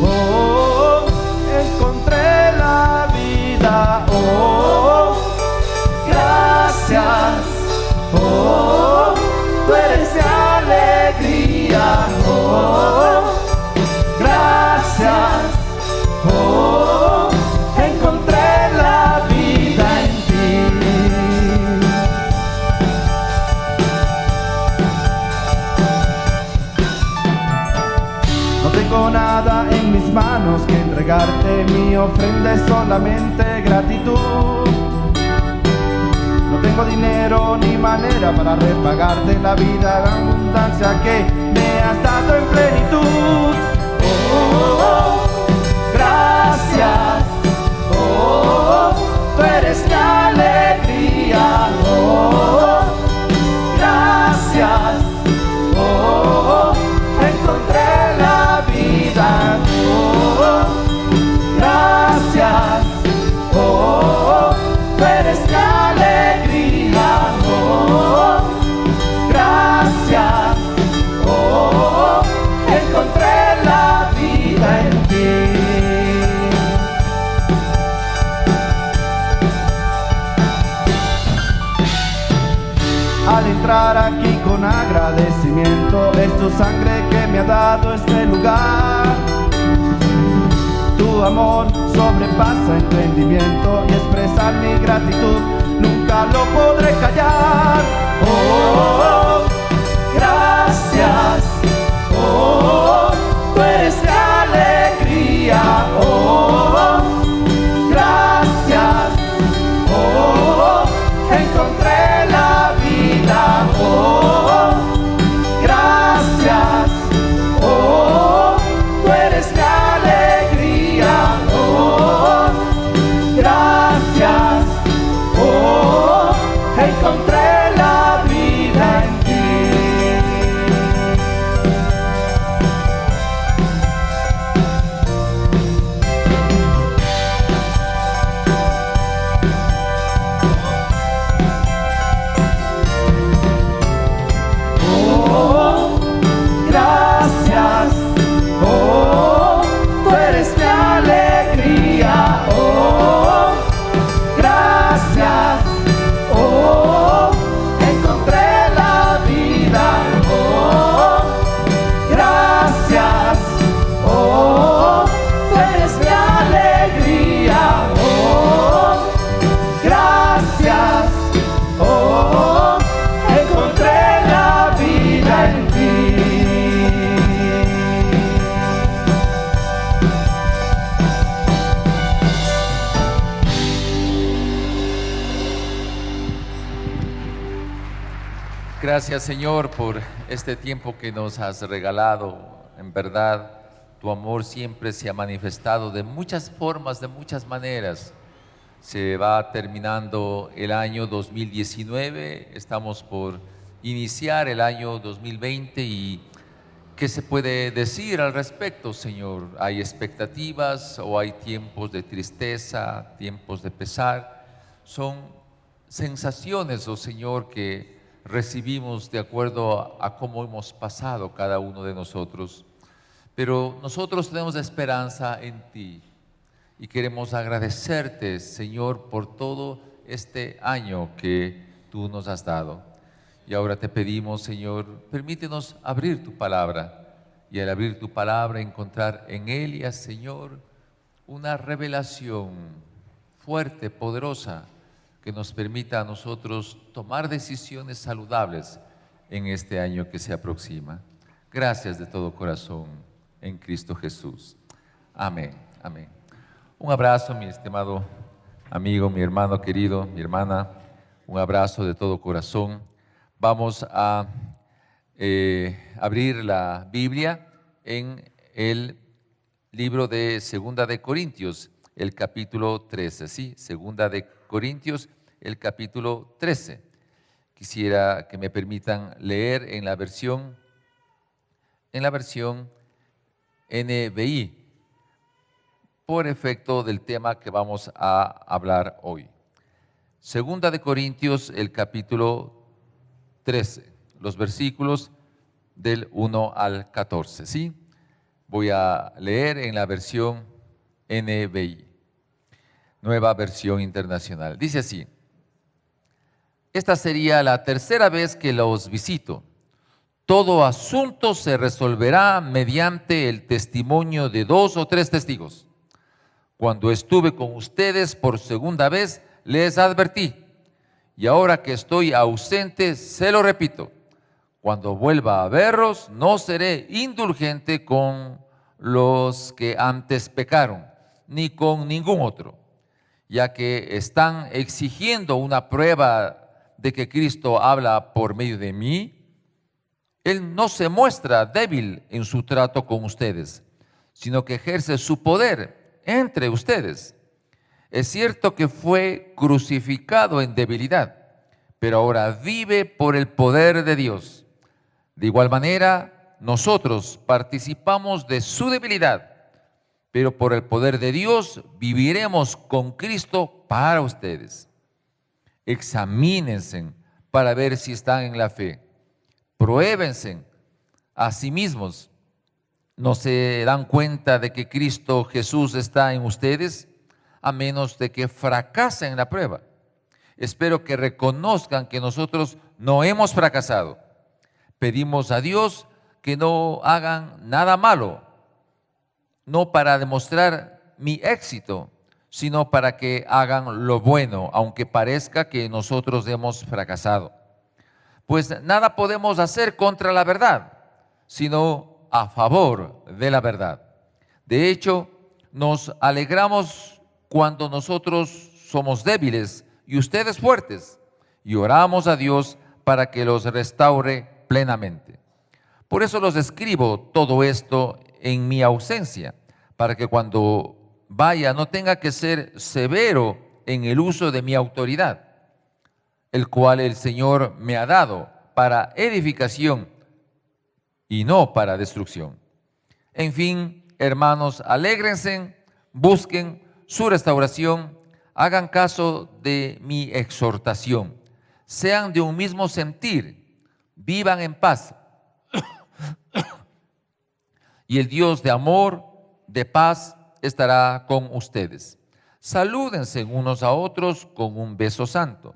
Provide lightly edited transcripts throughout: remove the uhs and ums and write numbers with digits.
oh, encontré la vida, oh, gracias, oh, tú eres mi alegría, oh, gracias, oh, encontré la vida en ti. No tengo nada en mis manos que entregarte, mi ofrenda es solamente gratitud. No tengo dinero ni manera para repagarte la vida, la abundancia que me has dado en plenitud. Oh, gracias, oh, tú eres mi alegría, oh, gracias, oh, encontré la vida, oh, gracias, oh, tú eres mi alegría, oh, gracias, oh, encontré la vida en ti. Al entrar aquí con agradecimiento, es tu sangre que me ha dado este lugar. Tu amor sobrepasa entendimiento y expresar mi gratitud nunca lo podré callar. Oh, gracias, oh, tú eres mi alegría, oh, gracias, oh, encontré la vida, oh, gracias, oh, tú eres mi alegría, oh, gracias, oh, encontré la vida en ti. Oh, gracias, oh, tú eres mi alegría, oh, gracias, oh, encontré la vida, oh, gracias, oh, tú eres mi alegría, oh, gracias, oh, encontré la vida en ti. Gracias, Señor, por este tiempo que nos has regalado. En verdad, tu amor siempre se ha manifestado de muchas formas, de muchas maneras. Se va terminando el año 2019, estamos por iniciar el año 2020 y ¿qué se puede decir al respecto, Señor? ¿Hay expectativas o hay tiempos de tristeza, tiempos de pesar? Son sensaciones, oh Señor, que recibimos de acuerdo a cómo hemos pasado cada uno de nosotros. Pero nosotros tenemos esperanza en ti y queremos agradecerte, Señor, por todo este año que tú nos has dado. Y ahora te pedimos, Señor, permítenos abrir tu palabra y al abrir tu palabra encontrar en ella, Señor, una revelación fuerte, poderosa, que nos permita a nosotros tomar decisiones saludables en este año que se aproxima. Gracias de todo corazón en Cristo Jesús. Amén, amén. Un abrazo, mi estimado amigo, mi hermano querido, mi hermana, un abrazo de todo corazón. Vamos a abrir la Biblia en el libro de Segunda de Corintios, el capítulo 13, ¿sí? Segunda de Corintios, el capítulo 13. Quisiera que me permitan leer en la versión NBI, por efecto del tema que vamos a hablar hoy. Segunda de Corintios, el capítulo 13, los versículos del 1 al 14, ¿sí? Voy a leer en la versión NBI, Nueva Versión Internacional. Dice así: esta sería la tercera vez que los visito. Todo asunto se resolverá mediante el testimonio de 2 o 3 testigos. Cuando estuve con ustedes por segunda vez, les advertí, y ahora que estoy ausente, se lo repito. Cuando vuelva a verlos, no seré indulgente con los que antes pecaron, ni con ningún otro, ya que están exigiendo una prueba de que Cristo habla por medio de mí. Él no se muestra débil en su trato con ustedes, sino que ejerce su poder entre ustedes. Es cierto que fue crucificado en debilidad, pero ahora vive por el poder de Dios. De igual manera, nosotros participamos de su debilidad, pero por el poder de Dios viviremos con Cristo para ustedes. Examínense para ver si están en la fe. Pruébense a sí mismos. ¿No se dan cuenta de que Cristo Jesús está en ustedes? A menos de que fracasen en la prueba. Espero que reconozcan que nosotros no hemos fracasado. Pedimos a Dios que no hagan nada malo, no para demostrar mi éxito, sino para que hagan lo bueno, aunque parezca que nosotros hemos fracasado. Pues nada podemos hacer contra la verdad, sino a favor de la verdad. De hecho, nos alegramos cuando nosotros somos débiles y ustedes fuertes, y oramos a Dios para que los restaure plenamente. Por eso los escribo todo esto en mi ausencia, para que cuando vaya no tenga que ser severo en el uso de mi autoridad, el cual el Señor me ha dado para edificación y no para destrucción. En fin, hermanos, alégrense, busquen su restauración, hagan caso de mi exhortación, sean de un mismo sentir, vivan en paz. Y el Dios de amor, de paz, estará con ustedes. Salúdense unos a otros con un beso santo.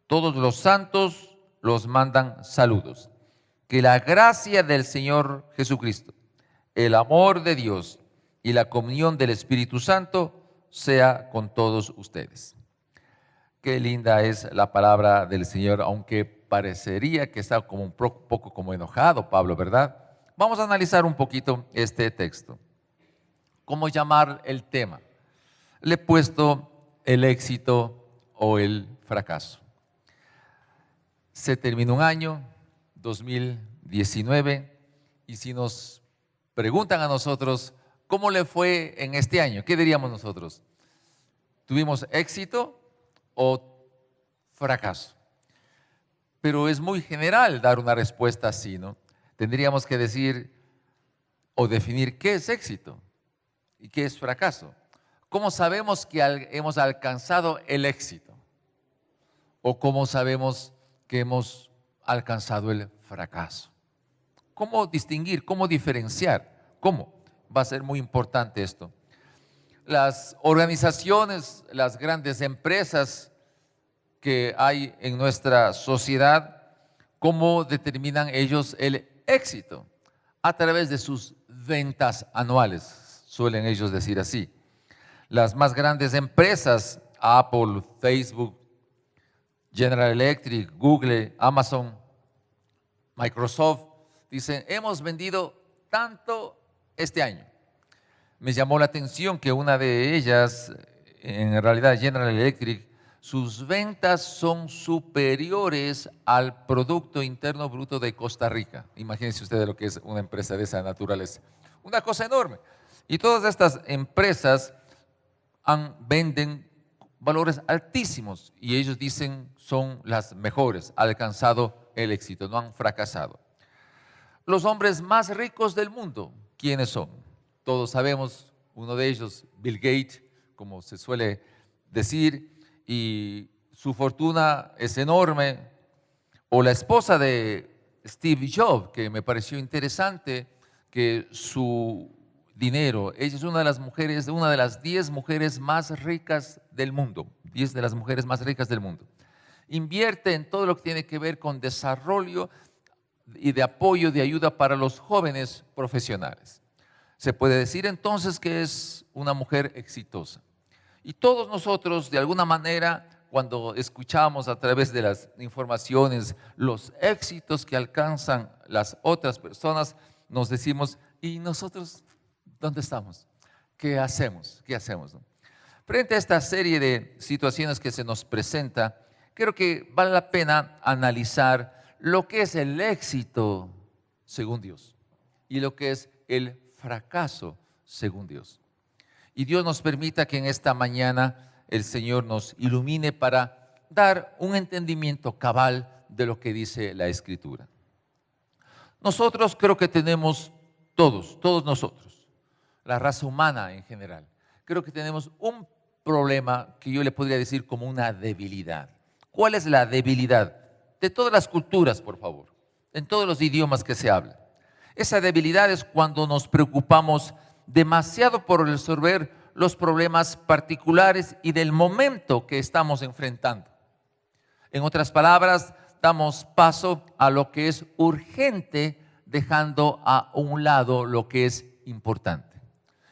Todos los santos los mandan saludos. Que la gracia del Señor Jesucristo, el amor de Dios y la comunión del Espíritu Santo sea con todos ustedes. Qué linda es la palabra del Señor, aunque parecería que está como un poco como enojado Pablo, ¿verdad? Vamos a analizar un poquito este texto. ¿Cómo llamar el tema? Le he puesto el éxito o el fracaso. Se terminó un año, 2019, y si nos preguntan a nosotros, ¿cómo le fue en este año? ¿Qué diríamos nosotros? ¿Tuvimos éxito o fracaso? Pero es muy general dar una respuesta así, ¿no? Tendríamos que decir o definir qué es éxito y qué es fracaso. ¿Cómo sabemos que hemos alcanzado el éxito? ¿O cómo sabemos que hemos alcanzado el fracaso? ¿Cómo distinguir? ¿Cómo diferenciar? ¿Cómo? Va a ser muy importante esto. Las organizaciones, las grandes empresas que hay en nuestra sociedad, ¿cómo determinan ellos el éxito? A través de sus ventas anuales, suelen ellos decir así. Las más grandes empresas, Apple, Facebook, General Electric, Google, Amazon, Microsoft, dicen, hemos vendido tanto este año. Me llamó la atención que una de ellas, en realidad General Electric, sus ventas son superiores al Producto Interno Bruto de Costa Rica. Imagínense ustedes lo que es una empresa de esa naturaleza. Una cosa enorme. Y todas estas empresas venden valores altísimos y ellos dicen son las mejores, han alcanzado el éxito, no han fracasado. Los hombres más ricos del mundo, ¿quiénes son? Todos sabemos, uno de ellos, Bill Gates, como se suele decir, y su fortuna es enorme. O la esposa de Steve Jobs, que me pareció interesante que su dinero. Ella es una de las mujeres, una de las 10 mujeres más ricas del mundo. 10 de las mujeres más ricas del mundo. Invierte en todo lo que tiene que ver con desarrollo y de apoyo, de ayuda para los jóvenes profesionales. Se puede decir entonces que es una mujer exitosa. Y todos nosotros, de alguna manera, cuando escuchamos a través de las informaciones los éxitos que alcanzan las otras personas, nos decimos, ¿y nosotros dónde estamos? ¿Qué hacemos? ¿Qué hacemos? Frente a esta serie de situaciones que se nos presenta, creo que vale la pena analizar lo que es el éxito según Dios y lo que es el fracaso según Dios. Y Dios nos permita que en esta mañana el Señor nos ilumine para dar un entendimiento cabal de lo que dice la Escritura. Nosotros creo que tenemos todos nosotros, la raza humana en general, creo que tenemos un problema que yo le podría decir como una debilidad. ¿Cuál es la debilidad? De todas las culturas, por favor, en todos los idiomas que se hablan. Esa debilidad es cuando nos preocupamos demasiado por resolver los problemas particulares y del momento que estamos enfrentando. En otras palabras, damos paso a lo que es urgente, dejando a un lado lo que es importante.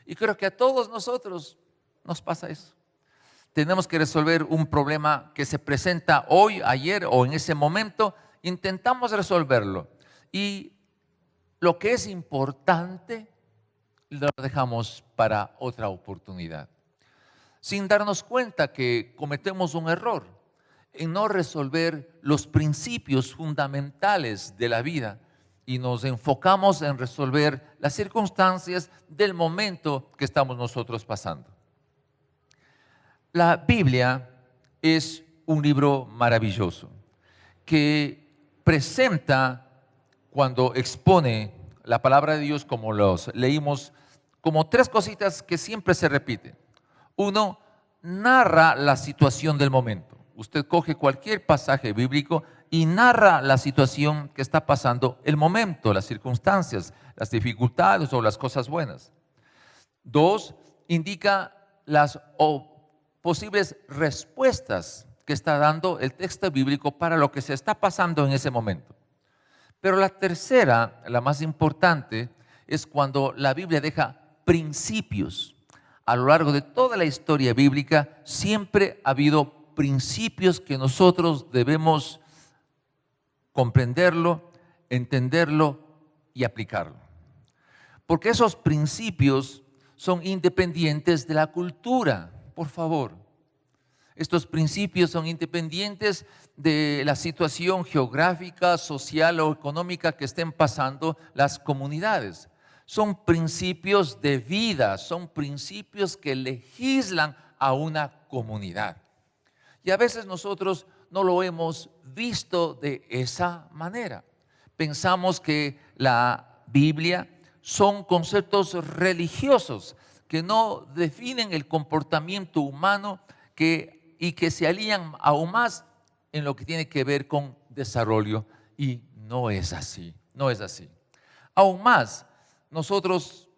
Y creo que a todos nosotros nos pasa eso. Tenemos que resolver un problema que se presenta hoy, ayer o en ese momento. Intentamos resolverlo. Y lo que es importante lo dejamos para otra oportunidad. Sin darnos cuenta que cometemos un error en no resolver los principios fundamentales de la vida y nos enfocamos en resolver las circunstancias del momento que estamos nosotros pasando. La Biblia es un libro maravilloso que presenta, cuando expone la palabra de Dios como los leímos, como tres cositas que siempre se repiten. Uno, narra la situación del momento. Usted coge cualquier pasaje bíblico y narra la situación que está pasando, el momento, las circunstancias, las dificultades o las cosas buenas. Dos, indica las posibles respuestas que está dando el texto bíblico para lo que se está pasando en ese momento. Pero la tercera, la más importante, es cuando la Biblia deja principios. A lo largo de toda la historia bíblica siempre ha habido principios que nosotros debemos comprenderlo, entenderlo y aplicarlo. Porque esos principios son independientes de la cultura, por favor. Estos principios son independientes de la situación geográfica, social o económica que estén pasando las comunidades. Son principios de vida, son principios que legislan a una comunidad. Y a veces nosotros no lo hemos visto de esa manera. Pensamos que la Biblia son conceptos religiosos que no definen el comportamiento humano y que se alían aún más en lo que tiene que ver con desarrollo, y no es así, no es así. Aún más, nosotros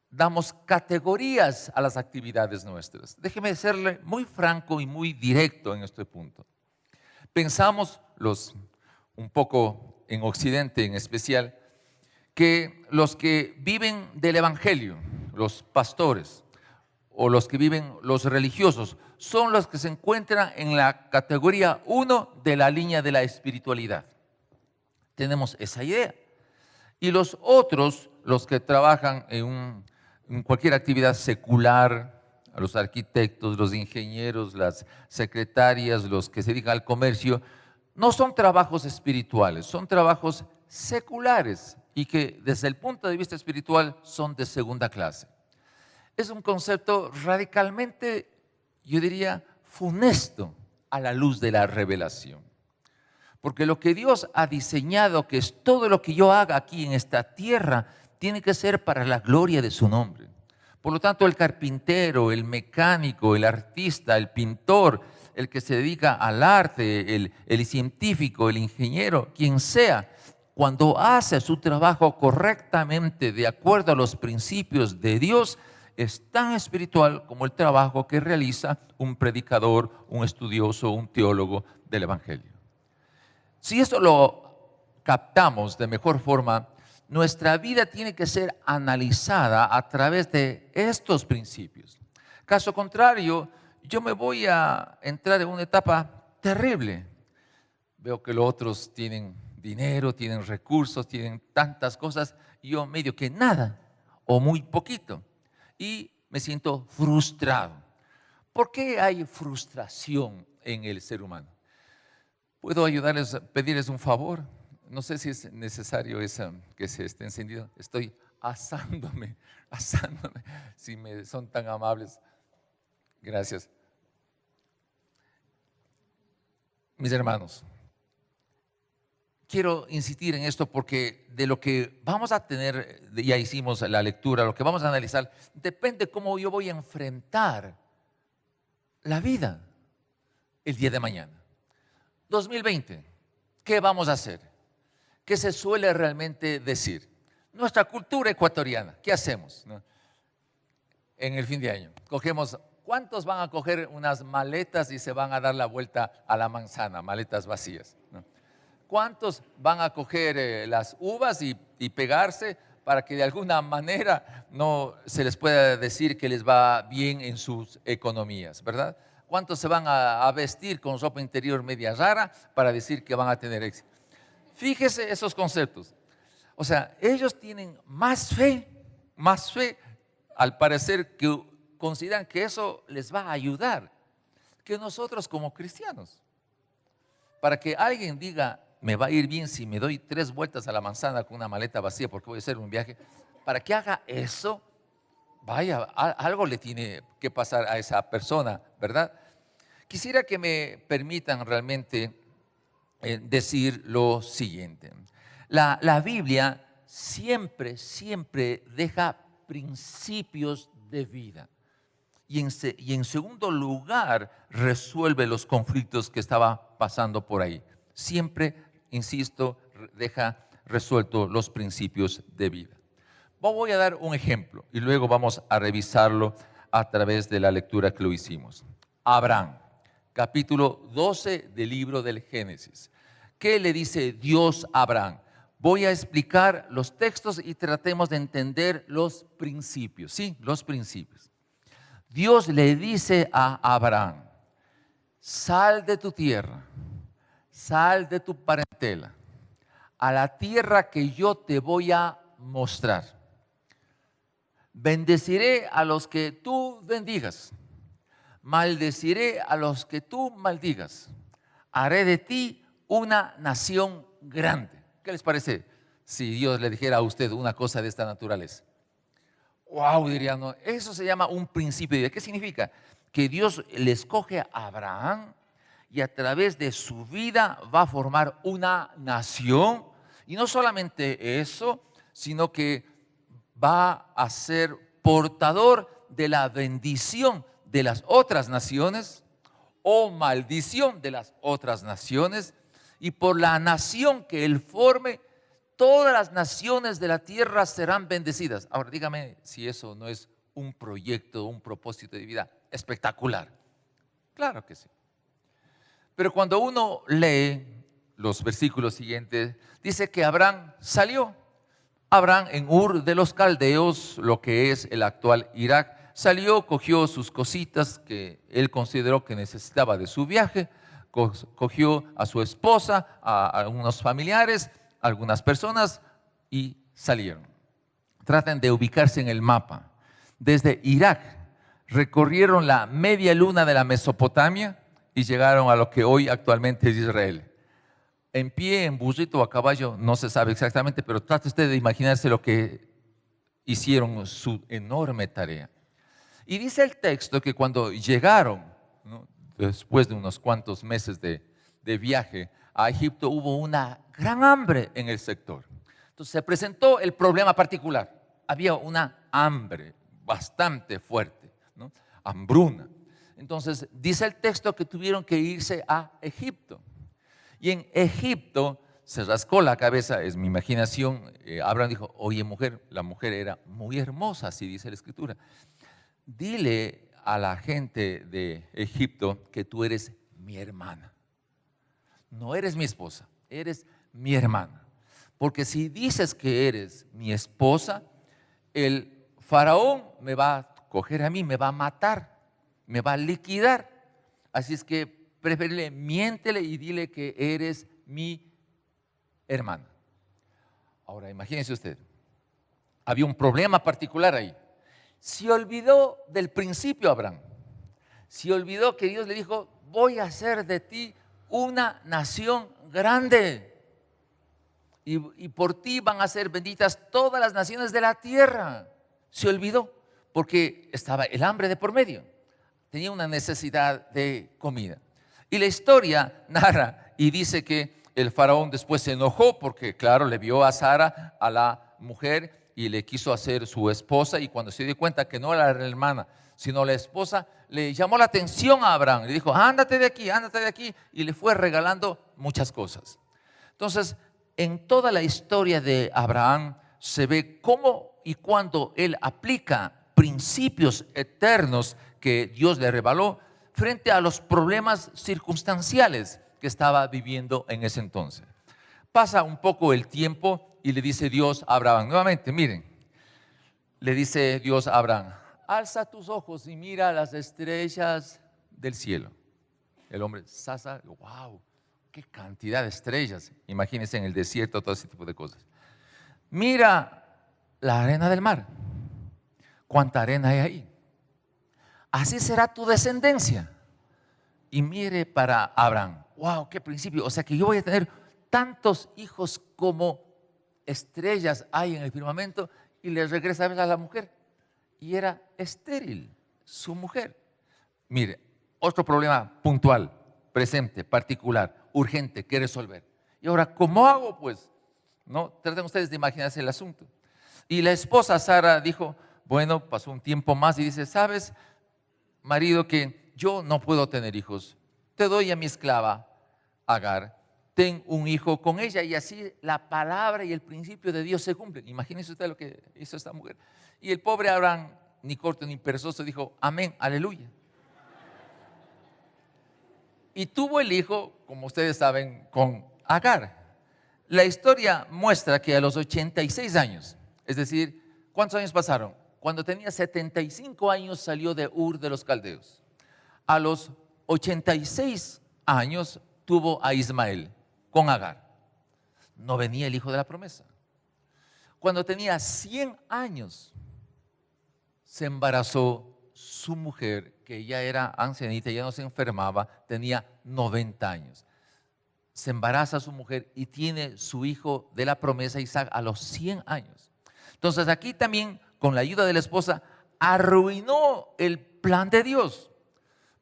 damos categorías a las actividades nuestras. Déjeme serle muy franco y muy directo en este punto. Pensamos, un poco en Occidente en especial, que los que viven del Evangelio, los pastores o los que viven los religiosos, son los que se encuentran en la categoría 1 de la línea de la espiritualidad. Tenemos esa idea. Y los otros, los que trabajan en cualquier actividad secular, los arquitectos, los ingenieros, las secretarias, los que se dedican al comercio, no son trabajos espirituales, son trabajos seculares y que desde el punto de vista espiritual son de segunda clase. Es un concepto radicalmente, yo diría, funesto a la luz de la revelación. Porque lo que Dios ha diseñado, que es todo lo que yo haga aquí en esta tierra, tiene que ser para la gloria de su nombre. Por lo tanto, el carpintero, el mecánico, el artista, el pintor, el que se dedica al arte, el científico, el ingeniero, quien sea, cuando hace su trabajo correctamente, de acuerdo a los principios de Dios, es tan espiritual como el trabajo que realiza un predicador, un estudioso, un teólogo del Evangelio. Si esto lo captamos de mejor forma, nuestra vida tiene que ser analizada a través de estos principios. Caso contrario, yo me voy a entrar en una etapa terrible. Veo que los otros tienen dinero, tienen recursos, tienen tantas cosas, y yo medio que nada o muy poquito. Y me siento frustrado. ¿Por qué hay frustración en el ser humano? ¿Puedo ayudarles, pedirles un favor? No sé si es necesario que se esté encendido. Estoy asándome. Si me son tan amables. Gracias. Mis hermanos, quiero insistir en esto porque de lo que vamos a tener, ya hicimos la lectura, lo que vamos a analizar, depende cómo yo voy a enfrentar la vida el día de mañana. 2020, ¿qué vamos a hacer? ¿Qué se suele realmente decir? Nuestra cultura ecuatoriana, ¿qué hacemos, no? En el fin de año, ¿cuántos van a coger unas maletas y se van a dar la vuelta a la manzana, maletas vacías, ¿no? ¿Cuántos van a coger las uvas y pegarse para que de alguna manera no se les pueda decir que les va bien en sus economías, ¿verdad? ¿Cuántos se van a vestir con ropa interior media rara para decir que van a tener éxito? Fíjese esos conceptos. O sea, ellos tienen más fe, al parecer, que consideran que eso les va a ayudar, que nosotros como cristianos. Para que alguien diga, me va a ir bien si me doy 3 vueltas a la manzana con una maleta vacía porque voy a hacer un viaje, para que haga eso, vaya, algo le tiene que pasar a esa persona, ¿verdad? Quisiera que me permitan realmente decir lo siguiente. La Biblia siempre deja principios de vida. Y en segundo lugar, resuelve los conflictos que estaba pasando por ahí. Siempre, insisto, deja resueltos los principios de vida. Voy a dar un ejemplo y luego vamos a revisarlo a través de la lectura que lo hicimos. Abraham, capítulo 12 del libro del Génesis. ¿Qué le dice Dios a Abraham? Voy a explicar los textos y tratemos de entender los principios. Sí, los principios. Dios le dice a Abraham, sal de tu tierra, sal de tu parentela, a la tierra que yo te voy a mostrar. Bendeciré a los que tú bendigas, maldeciré a los que tú maldigas. Haré de ti una nación grande. ¿Qué les parece si Dios le dijera a usted una cosa de esta naturaleza? Wow, dirían, no, eso se llama un principio de vida. ¿Qué significa? Que Dios le escoge a Abraham y a través de su vida va a formar una nación. Y no solamente eso, sino que va a ser portador de la bendición de las otras naciones o maldición de las otras naciones. Y por la nación que él forme, todas las naciones de la tierra serán bendecidas. Ahora dígame si eso no es un proyecto, un propósito de vida espectacular. Claro que sí. Pero cuando uno lee los versículos siguientes, dice que Abraham salió. Abraham en Ur de los Caldeos, lo que es el actual Irak, salió, cogió sus cositas que él consideró que necesitaba de su viaje, cogió a su esposa, a unos familiares, a algunas personas y salieron. Traten de ubicarse en el mapa. Desde Irak recorrieron la media luna de la Mesopotamia y llegaron a lo que hoy actualmente es Israel. En pie, en burrito o a caballo, no se sabe exactamente, pero trate usted de imaginarse lo que hicieron, su enorme tarea. Y dice el texto que cuando llegaron, ¿no?, después de unos cuantos meses de viaje a Egipto, hubo una gran hambre en el sector. Entonces se presentó el problema particular. Había una hambre bastante fuerte, ¿no?, hambruna. Entonces dice el texto que tuvieron que irse a Egipto. Y en Egipto se rascó la cabeza, es mi imaginación. Abraham dijo, oye mujer, la mujer era muy hermosa, así dice la escritura. Dile a la gente de Egipto que tú eres mi hermana. No eres mi esposa, eres mi hermana. Porque si dices que eres mi esposa, el faraón me va a coger a mí, me va a matar, me va a liquidar. Así es que preferible, miéntele y dile que eres mi hermana. Ahora, imagínense usted, había un problema particular ahí. Se olvidó del principio Abraham. Se olvidó que Dios le dijo, voy a hacer de ti una nación grande. Y por ti van a ser benditas todas las naciones de la tierra. Se olvidó porque estaba el hambre de por medio. Tenía una necesidad de comida. Y la historia narra y dice que el faraón después se enojó porque, claro, le vio a Sara, a la mujer, y le quiso hacer su esposa. Y cuando se dio cuenta que no era la hermana, sino la esposa, le llamó la atención a Abraham. Le dijo, ándate de aquí, ándate de aquí. Y le fue regalando muchas cosas. Entonces, en toda la historia de Abraham se ve cómo y cuándo él aplica principios eternos que Dios le reveló frente a los problemas circunstanciales que estaba viviendo en ese entonces. Pasa un poco el tiempo y le dice Dios a Abraham, nuevamente, miren, le dice Dios a Abraham, alza tus ojos y mira las estrellas del cielo. El hombre, sasa, wow, qué cantidad de estrellas. Imagínense en el desierto todo ese tipo de cosas. Mira la arena del mar. ¿Cuánta arena hay ahí? Así será tu descendencia. Y mire para Abraham, wow, qué principio. O sea que yo voy a tener tantos hijos como estrellas hay en el firmamento. Y le regresa a la mujer. Y era estéril su mujer. Mire, otro problema puntual, presente, particular, urgente, que resolver. Y ahora, ¿cómo hago? Pues, no, traten ustedes de imaginarse el asunto. Y la esposa Sara dijo, bueno, pasó un tiempo más y dice, ¿sabes, marido, que yo no puedo tener hijos? Te doy a mi esclava Agar, ten un hijo con ella, y así la palabra y el principio de Dios se cumplen. Imagínense usted lo que hizo esta mujer. Y el pobre Abraham, ni corto ni perezoso, dijo, amén, aleluya. Y tuvo el hijo, como ustedes saben, con Agar. La historia muestra que a los 86 años, es decir, ¿cuántos años pasaron? Cuando tenía 75 años salió de Ur de los Caldeos. A los 86 años tuvo a Ismael con Agar. No venía el hijo de la promesa. Cuando tenía 100 años se embarazó su mujer, que ya era ancianita, ya no se enfermaba, tenía 90 años. Se embaraza su mujer y tiene su hijo de la promesa, Isaac, a los 100 años. Entonces aquí también, con la ayuda de la esposa, arruinó el plan de Dios,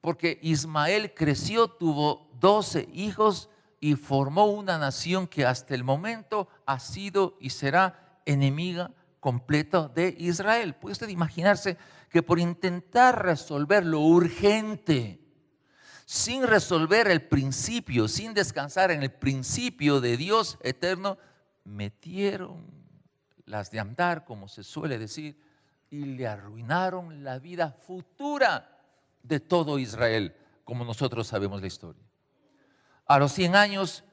porque Ismael creció, tuvo 12 hijos y formó una nación que hasta el momento ha sido y será enemiga completa de Israel. ¿Puede usted imaginarse que por intentar resolver lo urgente, sin resolver el principio, sin descansar en el principio de Dios eterno, metieron las de andar, como se suele decir, y le arruinaron la vida futura de todo Israel, como nosotros sabemos la historia? A los 100 años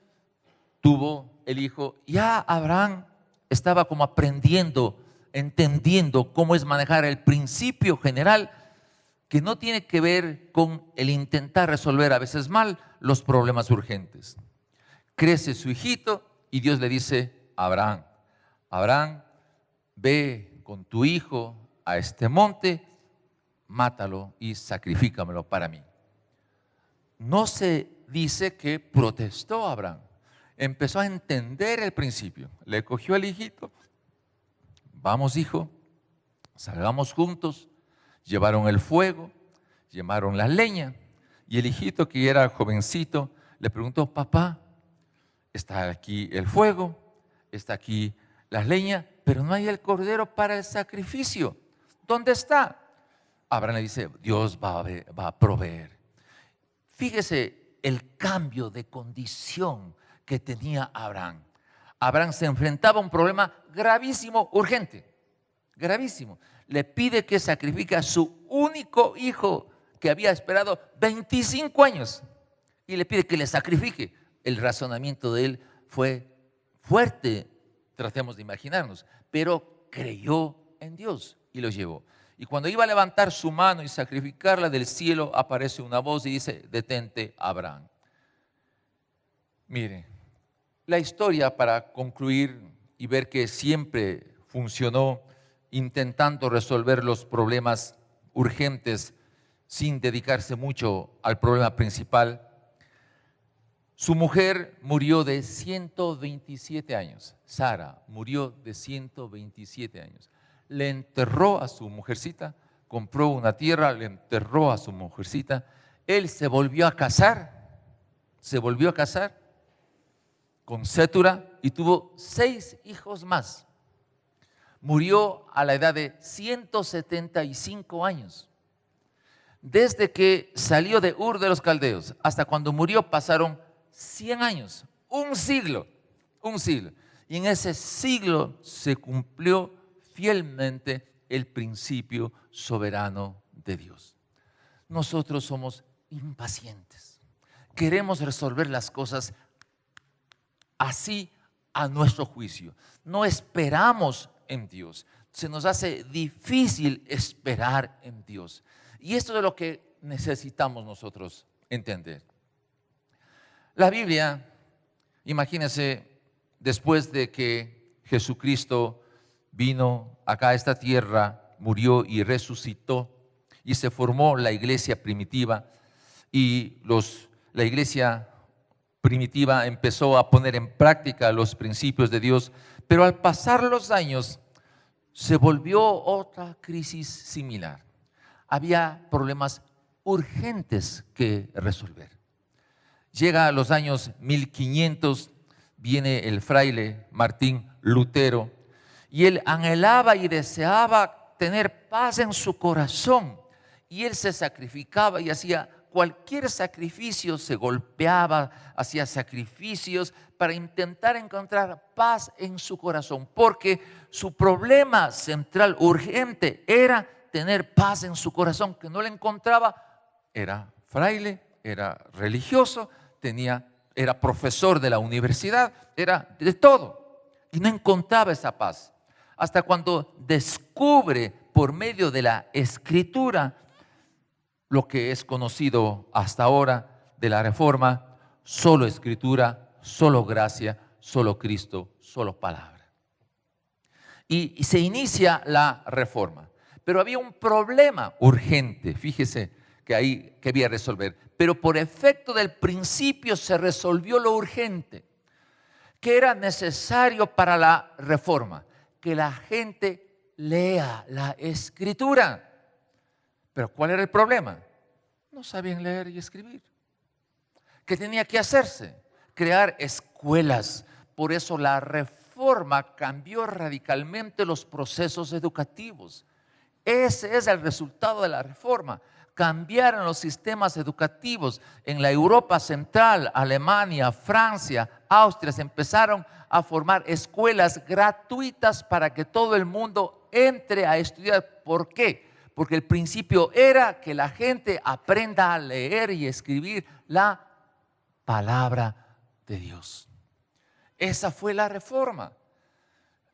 tuvo el hijo. Ya Abraham estaba como aprendiendo, entendiendo cómo es manejar el principio general, que no tiene que ver con el intentar resolver a veces mal los problemas urgentes. Crece su hijito y Dios le dice a Abraham, Abraham, ve con tu hijo a este monte, mátalo y sacrifícamelo para mí. No se dice que protestó Abraham. Empezó a entender el principio. Le cogió al hijito. Vamos, hijo, salgamos juntos. Llevaron el fuego, llevaron la leña. Y el hijito, que era jovencito, le preguntó, papá, está aquí el fuego, está aquí la leña, pero no hay el cordero para el sacrificio. ¿Dónde está? Abraham le dice, Dios va a proveer. Fíjese el cambio de condición que tenía Abraham. Abraham se enfrentaba a un problema gravísimo, urgente, gravísimo. Le pide que sacrifique a su único hijo que había esperado 25 años y le pide que le sacrifique. El razonamiento de él fue fuerte, tratemos de imaginarnos, pero creyó en Dios y lo llevó. Y cuando iba a levantar su mano y sacrificarla, del cielo aparece una voz y dice: detente, Abraham. Mire, la historia, para concluir y ver que siempre funcionó intentando resolver los problemas urgentes sin dedicarse mucho al problema principal. Su mujer murió de 127 años. Sara murió de 127 años. Le enterró a su mujercita, compró una tierra, le enterró a su mujercita. Él se volvió a casar con Sétura y tuvo 6 hijos más. Murió a la edad de 175 años. Desde que salió de Ur de los Caldeos hasta cuando murió pasaron 100 años, un siglo. Y en ese siglo se cumplió fielmente el principio soberano de Dios. Nosotros somos impacientes. Queremos resolver las cosas así a nuestro juicio. No esperamos en Dios. Se nos hace difícil esperar en Dios. Y esto es lo que necesitamos nosotros entender. La Biblia, imagínense, después de que Jesucristo vino acá a esta tierra, murió y resucitó, y se formó la iglesia primitiva, y la iglesia primitiva empezó a poner en práctica los principios de Dios, pero al pasar los años se volvió otra crisis similar. Había problemas urgentes que resolver. Llega a los años 1500, viene el fraile Martín Lutero, y él anhelaba y deseaba tener paz en su corazón, y él se sacrificaba y hacía cualquier sacrificio, se golpeaba, hacía sacrificios para intentar encontrar paz en su corazón, porque su problema central urgente era tener paz en su corazón, que no le encontraba. Era fraile, era religioso, era profesor de la universidad, era de todo, y no encontraba esa paz. Hasta cuando descubre por medio de la Escritura lo que es conocido hasta ahora de la Reforma: solo Escritura, solo gracia, solo Cristo, solo palabra. Y se inicia la Reforma. Pero había un problema urgente, fíjese que ahí quería resolver. Pero por efecto del principio se resolvió lo urgente. ¿Qué era necesario para la Reforma? Que la gente lea la Escritura. Pero ¿cuál era el problema? No sabían leer y escribir. ¿Qué tenía que hacerse? Crear escuelas. Por eso la Reforma cambió radicalmente los procesos educativos. Ese es el resultado de la Reforma. Cambiaron los sistemas educativos. En la Europa Central, Alemania, Francia, Austria, se empezaron a formar escuelas gratuitas para que todo el mundo entre a estudiar. ¿Por qué? Porque el principio era que la gente aprenda a leer y escribir la palabra de Dios. Esa fue la Reforma.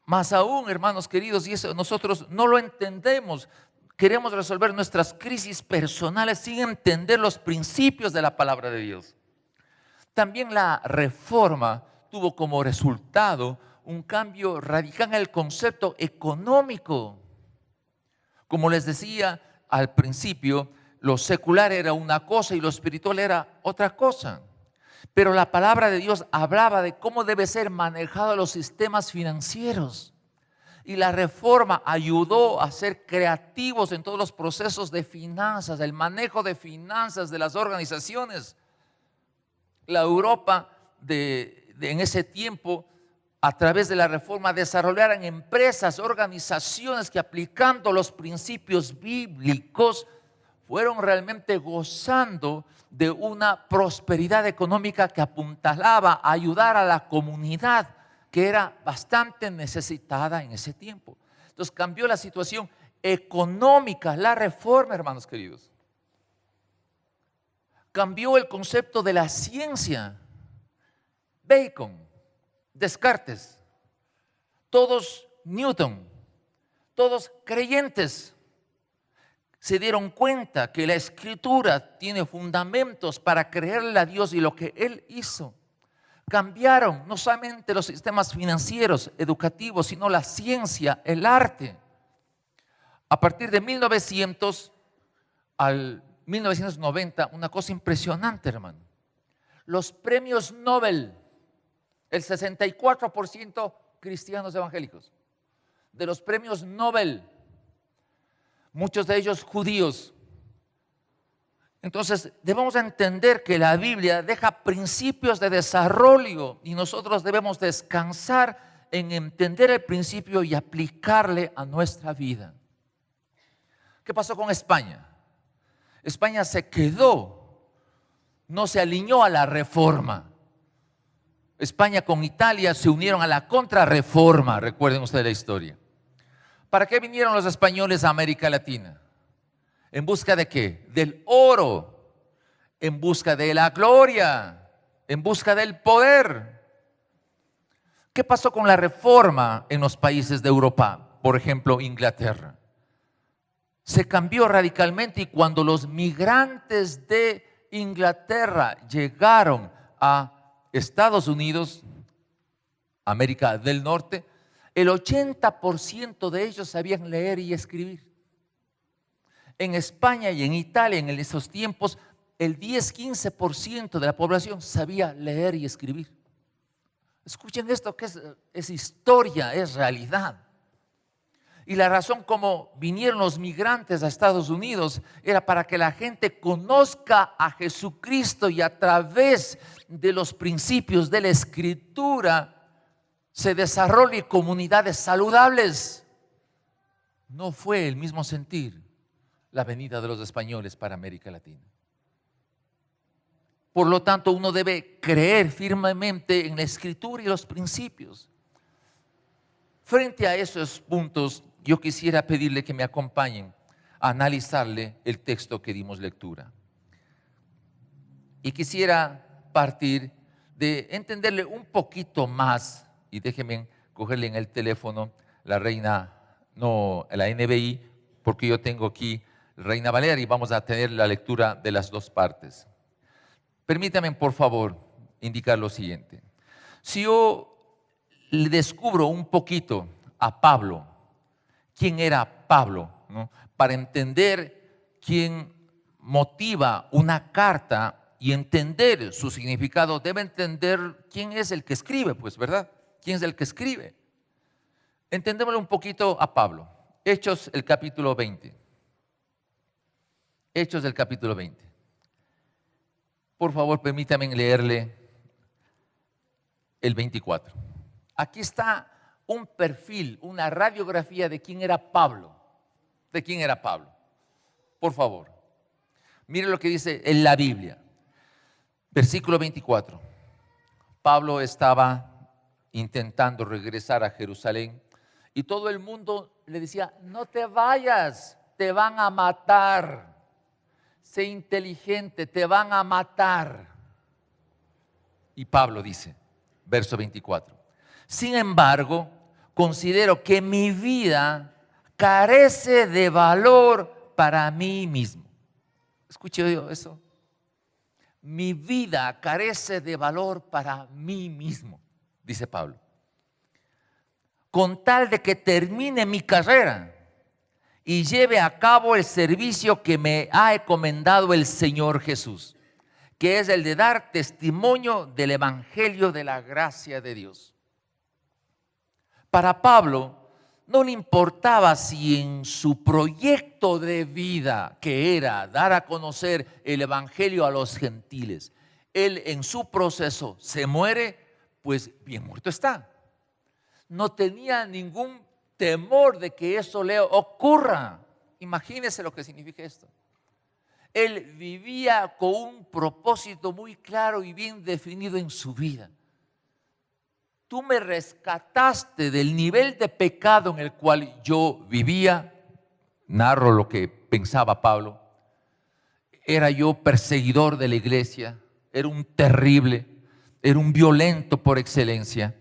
Más aún, hermanos queridos, y eso nosotros no lo entendemos. Queremos resolver nuestras crisis personales sin entender los principios de la palabra de Dios. También la Reforma tuvo como resultado un cambio radical en el concepto económico. Como les decía al principio, lo secular era una cosa y lo espiritual era otra cosa. Pero la palabra de Dios hablaba de cómo debe ser manejados los sistemas financieros. Y la Reforma ayudó a ser creativos en todos los procesos de finanzas, el manejo de finanzas de las organizaciones. La Europa en ese tiempo, a través de la Reforma, desarrollaron empresas, organizaciones que, aplicando los principios bíblicos, fueron realmente gozando de una prosperidad económica que apuntalaba a ayudar a la comunidad que era bastante necesitada en ese tiempo. Entonces cambió la situación económica, la reforma, hermanos queridos. Cambió el concepto de la ciencia. Bacon, Descartes, todos Newton, todos creyentes, se dieron cuenta que la Escritura tiene fundamentos para creerle a Dios y lo que Él hizo. Cambiaron no solamente los sistemas financieros, educativos, sino la ciencia, el arte. A partir de 1900 al 1990, una cosa impresionante, hermano. Los premios Nobel, el 64% cristianos evangélicos. De los premios Nobel, muchos de ellos judíos. Entonces debemos entender que la Biblia deja principios de desarrollo y nosotros debemos descansar en entender el principio y aplicarle a nuestra vida. ¿Qué pasó con España? España se quedó, no se alineó a la reforma. España con Italia se unieron a la contrarreforma, recuerden ustedes la historia. ¿Para qué vinieron los españoles a América Latina? ¿En busca de qué? Del oro, en busca de la gloria, en busca del poder. ¿Qué pasó con la reforma en los países de Europa? Por ejemplo, Inglaterra. Se cambió radicalmente y cuando los migrantes de Inglaterra llegaron a Estados Unidos, América del Norte, el 80% de ellos sabían leer y escribir. En España y en Italia en esos tiempos, el 10-15% de la población sabía leer y escribir. Escuchen esto que es historia, es realidad. Y la razón como vinieron los migrantes a Estados Unidos era para que la gente conozca a Jesucristo y a través de los principios de la Escritura se desarrolle comunidades saludables. No fue el mismo sentir la venida de los españoles para América Latina. Por lo tanto, uno debe creer firmemente en la Escritura y los principios. Frente a esos puntos, yo quisiera pedirle que me acompañen a analizarle el texto que dimos lectura. Y quisiera partir de entenderle un poquito más, y déjenme cogerle en el teléfono la NBI, porque yo tengo aquí Reina Valera y vamos a tener la lectura de las dos partes. Permítame, por favor, indicar lo siguiente. Si yo le descubro un poquito a Pablo, quién era Pablo, ¿no? Para entender quién motiva una carta y entender su significado, debe entender quién es el que escribe, pues, ¿verdad? ¿Quién es el que escribe? Entendémoslo un poquito a Pablo. Hechos, el capítulo 20. Hechos del capítulo 20. Por favor, permítanme leerle el 24. Aquí está un perfil, una radiografía de quién era Pablo. ¿De quién era Pablo? Por favor. Mire lo que dice en la Biblia. Versículo 24. Pablo estaba intentando regresar a Jerusalén y todo el mundo le decía: no te vayas, te van a matar. Sé inteligente, te van a matar. Y Pablo dice, verso 24, sin embargo, considero que mi vida carece de valor para mí mismo. ¿Escuché eso? Mi vida carece de valor para mí mismo, dice Pablo. Con tal de que termine mi carrera y lleve a cabo el servicio que me ha encomendado el Señor Jesús, que es el de dar testimonio del Evangelio de la gracia de Dios. Para Pablo no le importaba si en su proyecto de vida, que era dar a conocer el Evangelio a los gentiles, él en su proceso se muere, pues bien muerto está. No tenía ningún temor de que eso le ocurra. Imagínese lo que significa esto. Él vivía con un propósito muy claro y bien definido en su vida. Tú me rescataste del nivel de pecado en el cual yo vivía. Narro lo que pensaba Pablo. Era yo perseguidor de la iglesia, era un terrible, era un violento por excelencia.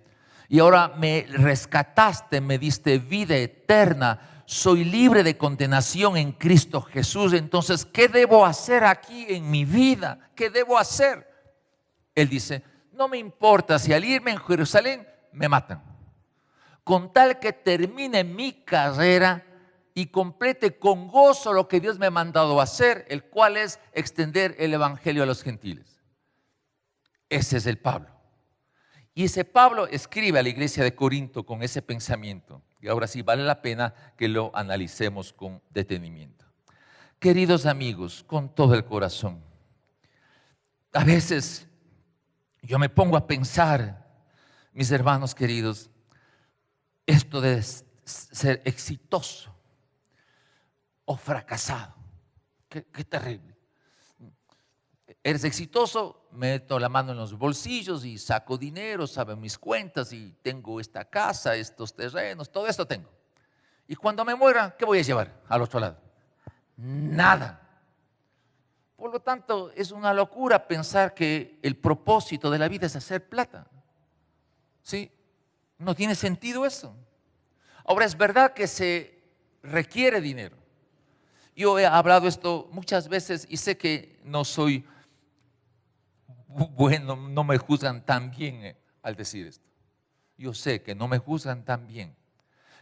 Y ahora me rescataste, me diste vida eterna. Soy libre de condenación en Cristo Jesús. Entonces, ¿qué debo hacer aquí en mi vida? ¿Qué debo hacer? Él dice, no me importa si al irme en Jerusalén me matan, con tal que termine mi carrera y complete con gozo lo que Dios me ha mandado a hacer, el cual es extender el evangelio a los gentiles. Ese es el Pablo. Y ese Pablo escribe a la iglesia de Corinto con ese pensamiento. Y ahora sí vale la pena que lo analicemos con detenimiento. Queridos amigos, con todo el corazón, a veces yo me pongo a pensar, mis hermanos queridos, esto de ser exitoso o fracasado. Qué terrible. Eres exitoso, meto la mano en los bolsillos y saco dinero, saben mis cuentas y tengo esta casa, estos terrenos, todo esto tengo. Y cuando me muera, ¿qué voy a llevar al otro lado? Nada. Por lo tanto, es una locura pensar que el propósito de la vida es hacer plata. ¿Sí? No tiene sentido eso. Ahora, es verdad que se requiere dinero. Yo he hablado esto muchas veces y sé que no soy bueno, no me juzgan tan bien al decir esto. Yo sé que no me juzgan tan bien.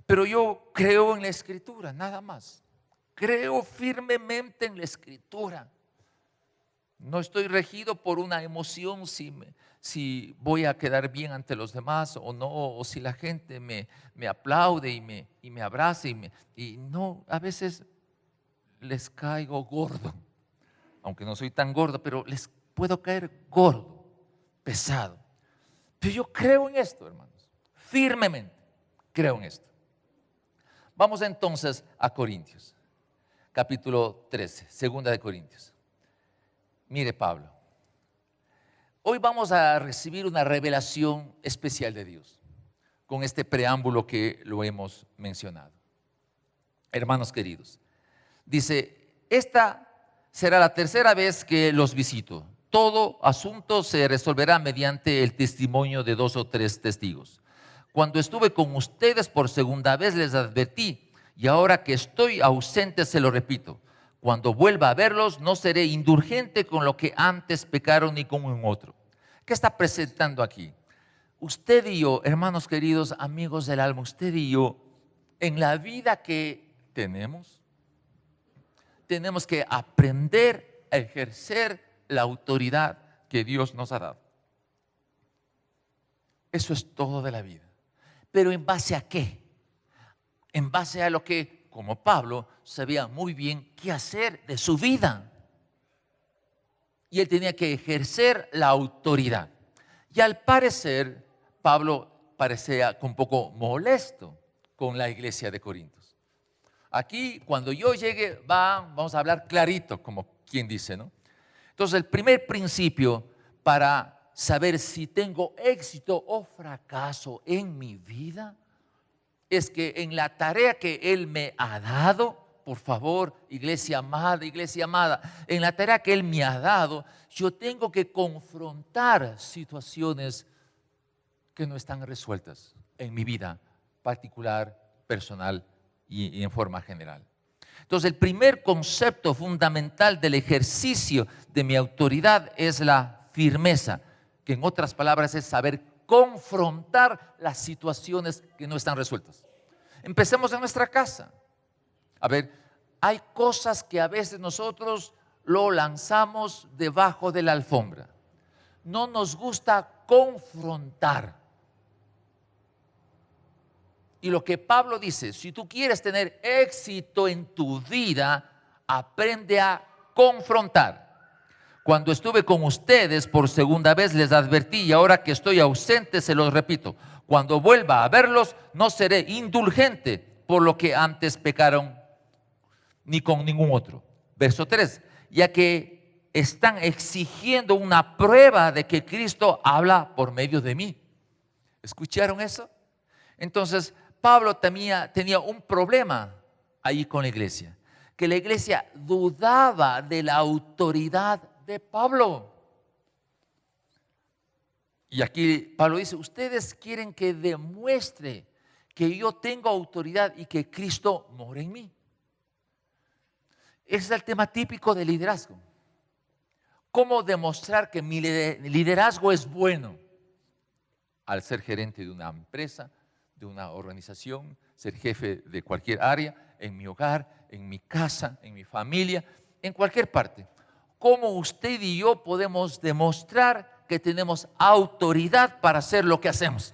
Pero yo creo en la Escritura, nada más. Creo firmemente en la Escritura. No estoy regido por una emoción si voy a quedar bien ante los demás o no, o si la gente me aplaude y me abraza y no, a veces les caigo gordo, aunque no soy tan gordo, pero les puedo caer gordo, pesado. Pero yo creo en esto, hermanos, firmemente creo en esto. Vamos entonces a Corintios, capítulo 13, segunda de Corintios. Mire Pablo, hoy vamos a recibir una revelación especial de Dios con este preámbulo que lo hemos mencionado. Hermanos queridos, dice, esta será la tercera vez que los visito. Todo asunto se resolverá mediante el testimonio de 2 o 3 testigos. Cuando estuve con ustedes por segunda vez les advertí, y ahora que estoy ausente se lo repito. Cuando vuelva a verlos, no seré indulgente con lo que antes pecaron ni con un otro. ¿Qué está presentando aquí? Usted y yo, hermanos queridos, amigos del alma, usted y yo, en la vida que tenemos que aprender a ejercer la autoridad que Dios nos ha dado. Eso es todo de la vida. Pero ¿en base a qué? En base a lo que, como Pablo, sabía muy bien qué hacer de su vida. Y él tenía que ejercer la autoridad. Y al parecer, Pablo parecía un poco molesto con la iglesia de Corintios. Aquí, cuando yo llegue, vamos a hablar clarito, como quien dice, ¿no? Entonces, el primer principio para saber si tengo éxito o fracaso en mi vida es que en la tarea que Él me ha dado, por favor, iglesia amada, en la tarea que Él me ha dado, yo tengo que confrontar situaciones que no están resueltas en mi vida particular, personal y en forma general. Entonces, el primer concepto fundamental del ejercicio de mi autoridad es la firmeza, que en otras palabras es saber confrontar las situaciones que no están resueltas. Empecemos en nuestra casa. A ver, hay cosas que a veces nosotros lo lanzamos debajo de la alfombra. No nos gusta confrontar. Y lo que Pablo dice, si tú quieres tener éxito en tu vida, aprende a confrontar. Cuando estuve con ustedes por segunda vez les advertí y ahora que estoy ausente se los repito. Cuando vuelva a verlos no seré indulgente por lo que antes pecaron ni con ningún otro. Verso 3. ya que están exigiendo una prueba de que Cristo habla por medio de mí. ¿Escucharon eso? Entonces, Pablo tenía un problema ahí con la iglesia, que la iglesia dudaba de la autoridad de Pablo. Y aquí Pablo dice, ustedes quieren que demuestre que yo tengo autoridad y que Cristo mora en mí. Ese es el tema típico del liderazgo. ¿Cómo demostrar que mi liderazgo es bueno? Al ser gerente de una empresa, de una organización, ser jefe de cualquier área, en mi hogar, en mi casa, en mi familia, en cualquier parte. ¿Cómo usted y yo podemos demostrar que tenemos autoridad para hacer lo que hacemos?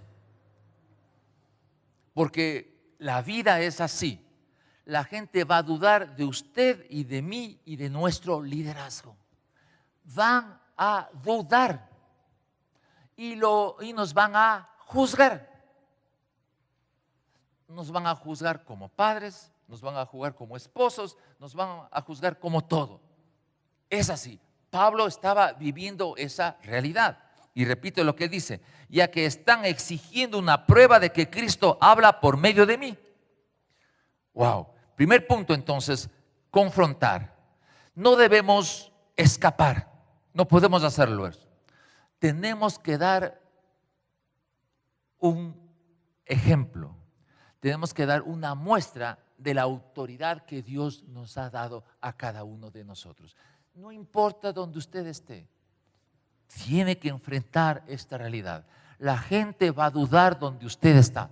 Porque la vida es así. La gente va a dudar de usted y de mí y de nuestro liderazgo. Van a dudar y nos van a juzgar. Nos van a juzgar como padres, nos van a juzgar como esposos, nos van a juzgar como todo. Es así. Pablo estaba viviendo esa realidad. Y repito lo que dice, ya que están exigiendo una prueba de que Cristo habla por medio de mí. Wow. Primer punto entonces, confrontar. No debemos escapar, no podemos hacerlo eso. Tenemos que dar un ejemplo, tenemos que dar una muestra de la autoridad que Dios nos ha dado a cada uno de nosotros. No importa donde usted esté, tiene que enfrentar esta realidad. La gente va a dudar donde usted está.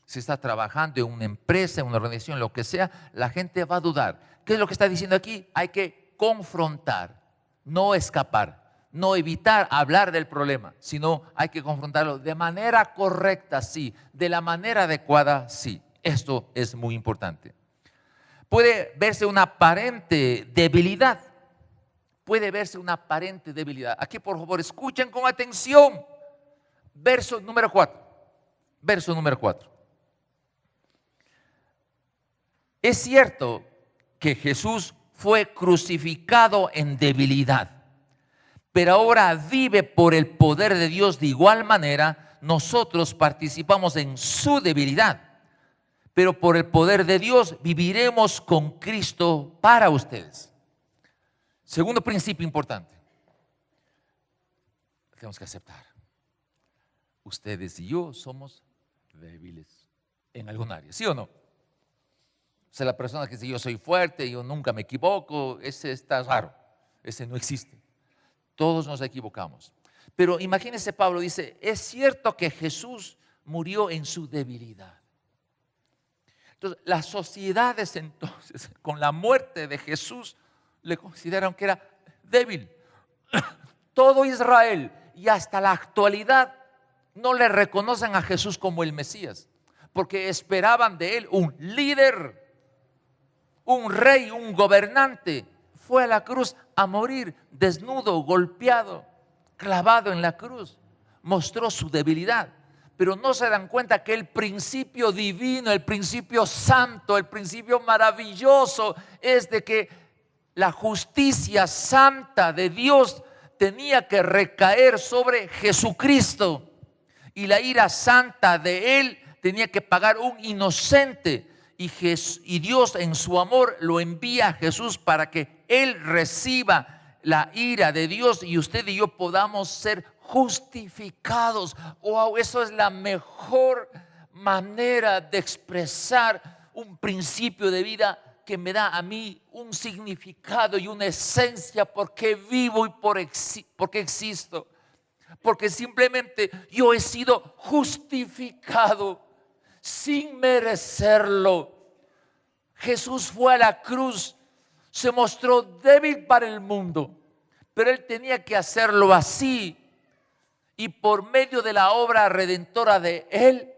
Si está trabajando en una empresa, en una organización, lo que sea, la gente va a dudar. ¿Qué es lo que está diciendo aquí? Hay que confrontar, no escapar, no evitar hablar del problema, sino hay que confrontarlo de manera correcta, sí, de la manera adecuada, sí. Esto es muy importante. Puede verse una aparente debilidad. Puede verse una aparente debilidad. Aquí, por favor, escuchen con atención. Verso número 4. Verso número 4. Es cierto que Jesús fue crucificado en debilidad, pero ahora vive por el poder de Dios de igual manera. Nosotros participamos en su debilidad, pero por el poder de Dios viviremos con Cristo para ustedes. Segundo principio importante, tenemos que aceptar. Ustedes y yo somos débiles en algún área, ¿sí o no? O sea, la persona que dice yo soy fuerte, yo nunca me equivoco, ese está raro, ese no existe. Todos nos equivocamos. Pero imagínense, Pablo dice, es cierto que Jesús murió en su debilidad. Entonces, las sociedades entonces, con la muerte de Jesús, le consideraron que era débil. Todo Israel y hasta la actualidad no le reconocen a Jesús como el Mesías, porque esperaban de él un líder, un rey, un gobernante. Fue a la cruz a morir desnudo, golpeado, clavado en la cruz. Mostró su debilidad, pero no se dan cuenta que el principio divino, el principio santo, el principio maravilloso es de que la justicia santa de Dios tenía que recaer sobre Jesucristo y la ira santa de Él tenía que pagar un inocente. Y Dios en su amor lo envía a Jesús para que Él reciba la ira de Dios y usted y yo podamos ser justificados. Wow, eso es la mejor manera de expresar un principio de vida que me da a mí un significado y una esencia porque vivo y porque existo. Porque simplemente yo he sido justificado sin merecerlo. Jesús fue a la cruz, se mostró débil para el mundo, pero Él tenía que hacerlo así. Y por medio de la obra redentora de Él,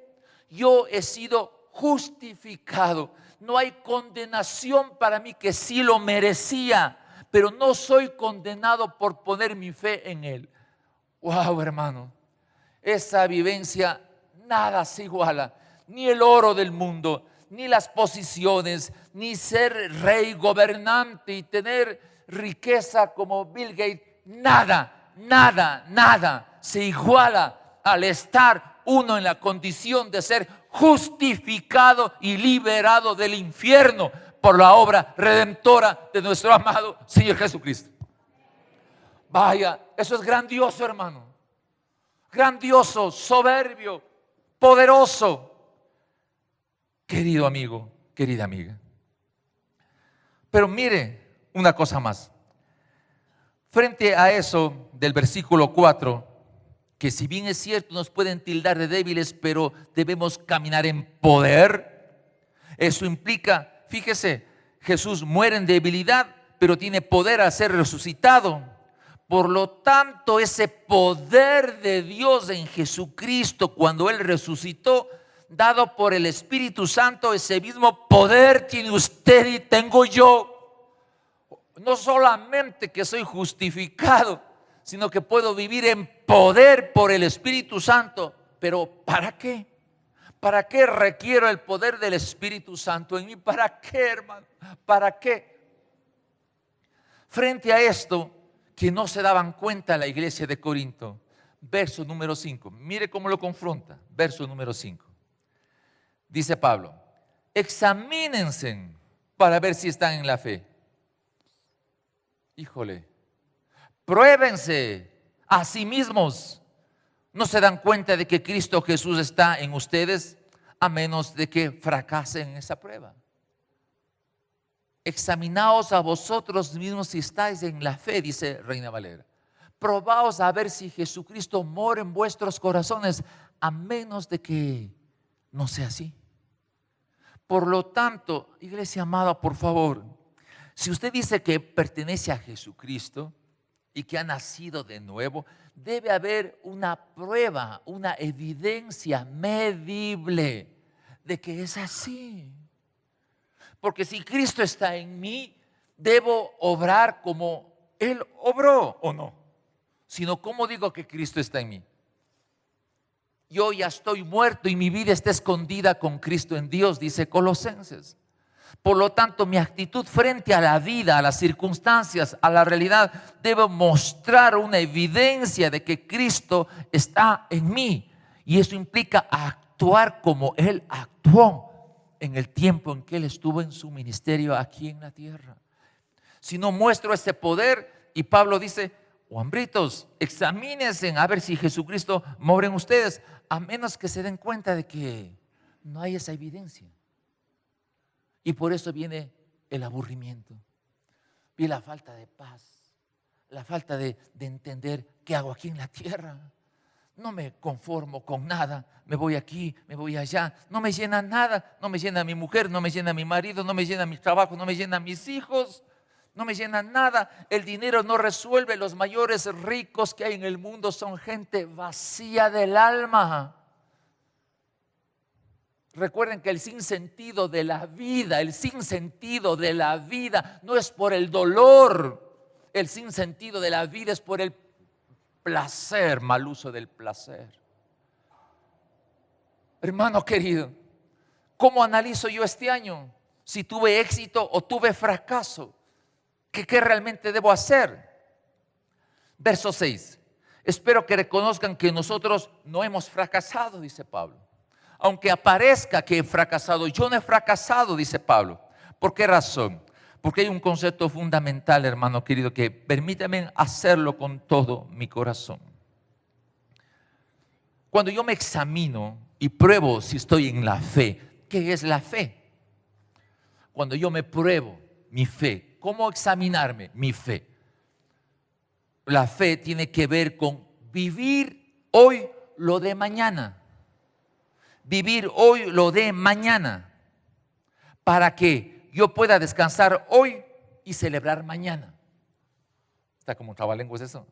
yo he sido justificado. No hay condenación para mí, que sí lo merecía, pero no soy condenado por poner mi fe en Él. Wow, hermano, esa vivencia nada se iguala. Ni el oro del mundo, ni las posiciones, ni ser rey, gobernante y tener riqueza como Bill Gates. Nada, nada, nada se iguala al estar uno en la condición de ser justificado y liberado del infierno por la obra redentora de nuestro amado Señor Jesucristo. Vaya, eso es grandioso, hermano. Grandioso, soberbio, poderoso. Querido amigo, querida amiga. Pero mire una cosa más. Frente a eso del versículo 4, que si bien es cierto nos pueden tildar de débiles, pero debemos caminar en poder. Eso implica, fíjese, Jesús muere en debilidad, pero tiene poder a ser resucitado. Por lo tanto, ese poder de Dios en Jesucristo, cuando Él resucitó, dado por el Espíritu Santo, ese mismo poder tiene usted y tengo yo. No solamente que soy justificado, sino que puedo vivir en poder por el Espíritu Santo. Pero ¿para qué? ¿Para qué requiero el poder del Espíritu Santo en mí? ¿Para qué, hermano? ¿Para qué? Frente a esto, que no se daban cuenta la iglesia de Corinto, verso número 5, mire cómo lo confronta, verso número 5. Dice Pablo: examínense para ver si están en la fe. Híjole, pruébense a sí mismos. ¿No se dan cuenta de que Cristo Jesús está en ustedes? A menos de que fracasen en esa prueba. Examinaos a vosotros mismos si estáis en la fe, dice Reina Valera. Probaos a ver si Jesucristo mora en vuestros corazones, a menos de que no sea así. Por lo tanto, iglesia amada, por favor, si usted dice que pertenece a Jesucristo y que ha nacido de nuevo, debe haber una prueba, una evidencia medible de que es así. Porque si Cristo está en mí, debo obrar como Él obró, ¿o no? Sino, ¿cómo digo que Cristo está en mí? Yo ya estoy muerto y mi vida está escondida con Cristo en Dios, dice Colosenses. Por lo tanto, mi actitud frente a la vida, a las circunstancias, a la realidad, debe mostrar una evidencia de que Cristo está en mí. Y eso implica actuar como Él actuó en el tiempo en que Él estuvo en su ministerio aquí en la tierra. Si no muestro ese poder, y Pablo dice: hombritos, examínense a ver si Jesucristo mora en ustedes, a menos que se den cuenta de que no hay esa evidencia. Y por eso viene el aburrimiento, viene la falta de paz, la falta de entender qué hago aquí en la tierra. No me conformo con nada, me voy aquí, me voy allá, no me llena nada, no me llena mi mujer, no me llena mi marido, no me llena mi trabajo, no me llena mis hijos, no me llena nada. El dinero no resuelve. Los mayores ricos que hay en el mundo son gente vacía del alma. Recuerden que el sinsentido de la vida, no es por el dolor. El sinsentido de la vida es por el placer, mal uso del placer. Hermano querido, ¿cómo analizo yo este año? Si tuve éxito o tuve fracaso. ¿Qué realmente debo hacer? Verso 6. Espero que reconozcan que nosotros no hemos fracasado, dice Pablo. Aunque aparezca que he fracasado, yo no he fracasado, dice Pablo. ¿Por qué razón? Porque hay un concepto fundamental, hermano querido, que permítame hacerlo con todo mi corazón. Cuando yo me examino y pruebo si estoy en la fe, ¿qué es la fe? Cuando yo me pruebo mi fe, ¿cómo examinarme mi fe? La fe tiene que ver con vivir hoy lo de mañana. Vivir hoy lo de mañana, para que yo pueda descansar hoy y celebrar mañana. Está como trabalenguas eso.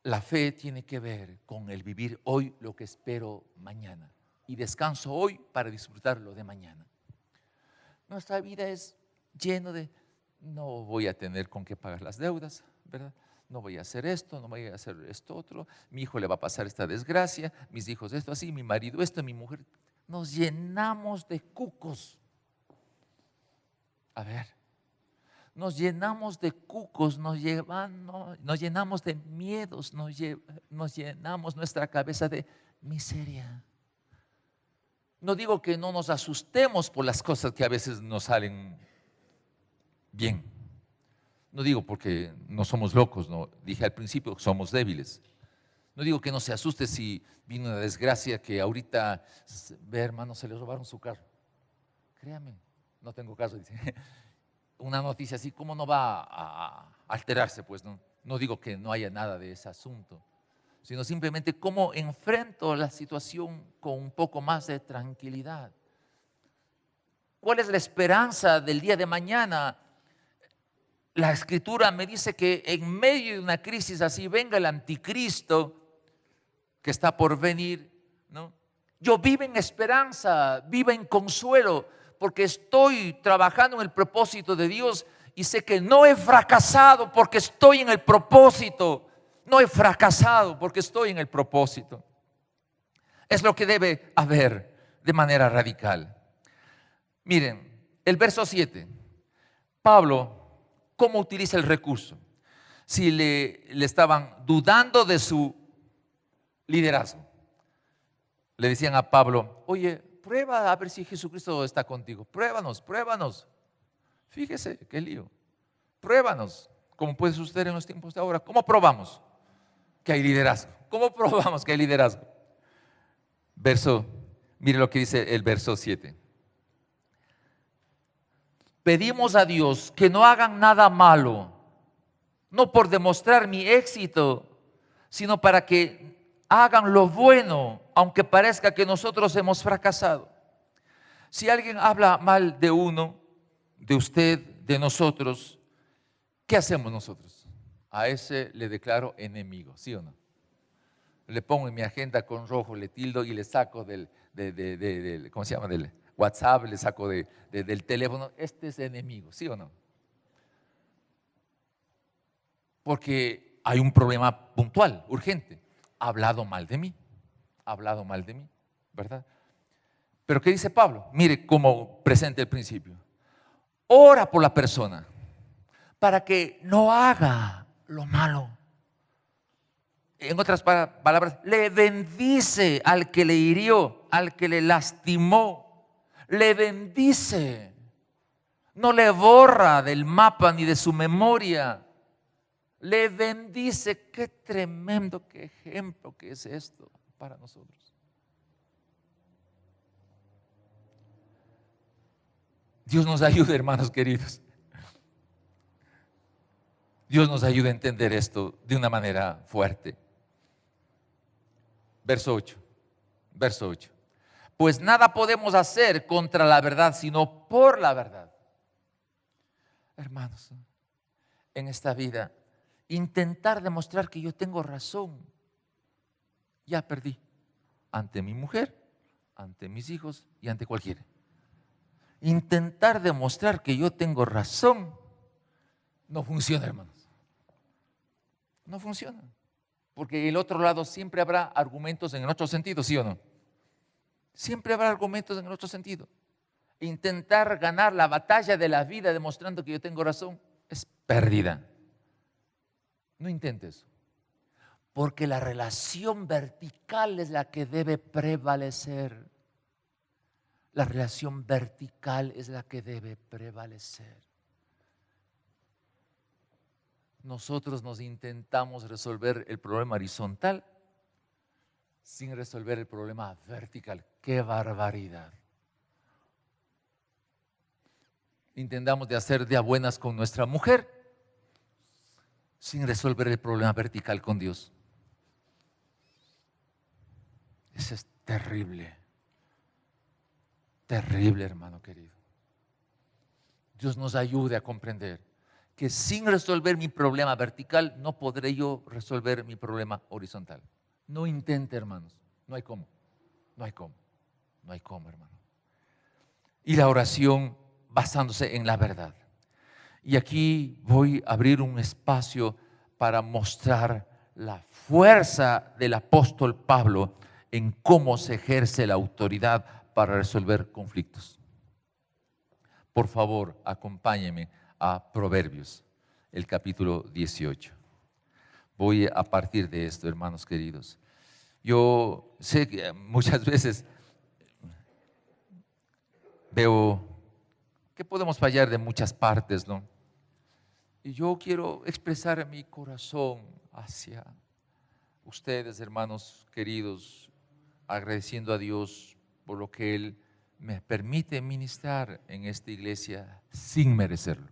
La fe tiene que ver con el vivir hoy lo que espero mañana, y descanso hoy para disfrutar lo de mañana. Nuestra vida es lleno de: no voy a tener con qué pagar las deudas, ¿verdad? no voy a hacer esto, no voy a hacer esto otro, mi hijo le va a pasar esta desgracia, mis hijos esto así, mi marido esto, mi mujer. Nos llenamos de cucos. A ver, nos llenamos de cucos, nos llenamos de miedos, nos llenamos nuestra cabeza de miseria. No digo que no nos asustemos por las cosas que a veces nos salen bien. No digo porque no somos locos, no. Dije al principio que somos débiles. No digo que no se asuste si vino una desgracia que ahorita, ve hermano, se le robaron su carro. Créame, no tengo carro, dice. Una noticia así, ¿cómo no va a alterarse? Pues no digo que no haya nada de ese asunto, sino simplemente cómo enfrento la situación con un poco más de tranquilidad. ¿Cuál es la esperanza del día de mañana? La Escritura me dice que en medio de una crisis así venga el anticristo que está por venir, ¿no? Yo vivo en esperanza, vivo en consuelo, porque estoy trabajando en el propósito de Dios y sé que no he fracasado porque estoy en el propósito. No he fracasado porque estoy en el propósito. Es lo que debe haber de manera radical. Miren, el verso 7. Pablo, ¿cómo utiliza el recurso? Si le estaban dudando de su liderazgo, le decían a Pablo, oye, prueba a ver si Jesucristo está contigo. Pruébanos. Fíjese, qué lío. Pruébanos, como puede suceder en los tiempos de ahora. ¿Cómo probamos que hay liderazgo? ¿Cómo probamos que hay liderazgo? Mire lo que dice el verso 7. Pedimos a Dios que no hagan nada malo, no por demostrar mi éxito, sino para que hagan lo bueno, aunque parezca que nosotros hemos fracasado. Si alguien habla mal de uno, de usted, de nosotros, ¿qué hacemos nosotros? A ese le declaro enemigo, ¿sí o no? Le pongo en mi agenda con rojo, le tildo y le saco del ¿cómo se llama? Del WhatsApp, le saco del teléfono. Este es enemigo, ¿sí o no? Porque hay un problema puntual, urgente. Ha hablado mal de mí, ¿verdad? Pero ¿qué dice Pablo? Mire cómo presenta el principio. Ora por la persona para que no haga lo malo. En otras palabras, le bendice al que le hirió, al que le lastimó. Le bendice. No le borra del mapa ni de su memoria. Le bendice. Qué tremendo, qué ejemplo que es esto para nosotros. Dios nos ayude, hermanos queridos. Dios nos ayude a entender esto de una manera fuerte. Verso 8. Pues nada podemos hacer contra la verdad, sino por la verdad. Hermanos, en esta vida, intentar demostrar que yo tengo razón, ya perdí ante mi mujer, ante mis hijos y ante cualquiera. Intentar demostrar que yo tengo razón no funciona, hermanos. No funciona. Porque el otro lado siempre habrá argumentos en el otro sentido, ¿sí o no? Siempre habrá argumentos en el otro sentido. Intentar ganar la batalla de la vida demostrando que yo tengo razón es pérdida. No intentes eso. Porque la relación vertical es la que debe prevalecer. La relación vertical es la que debe prevalecer. Nosotros nos intentamos resolver el problema horizontal sin resolver el problema vertical. ¡Qué barbaridad! Intentamos de hacer de a buenas con nuestra mujer sin resolver el problema vertical con Dios. Eso es terrible. Terrible, hermano querido. Dios nos ayude a comprender que sin resolver mi problema vertical no podré yo resolver mi problema horizontal. No intente, hermanos. No hay cómo. No hay cómo, hermano. Y la oración basándose en la verdad. Y aquí voy a abrir un espacio para mostrar la fuerza del apóstol Pablo en cómo se ejerce la autoridad para resolver conflictos. Por favor, acompáñenme a Proverbios, el capítulo 18. Voy a partir de esto, hermanos queridos. Yo sé que muchas veces veo que podemos fallar de muchas partes, ¿no? Y yo quiero expresar mi corazón hacia ustedes, hermanos queridos, agradeciendo a Dios por lo que Él me permite ministrar en esta iglesia sin merecerlo,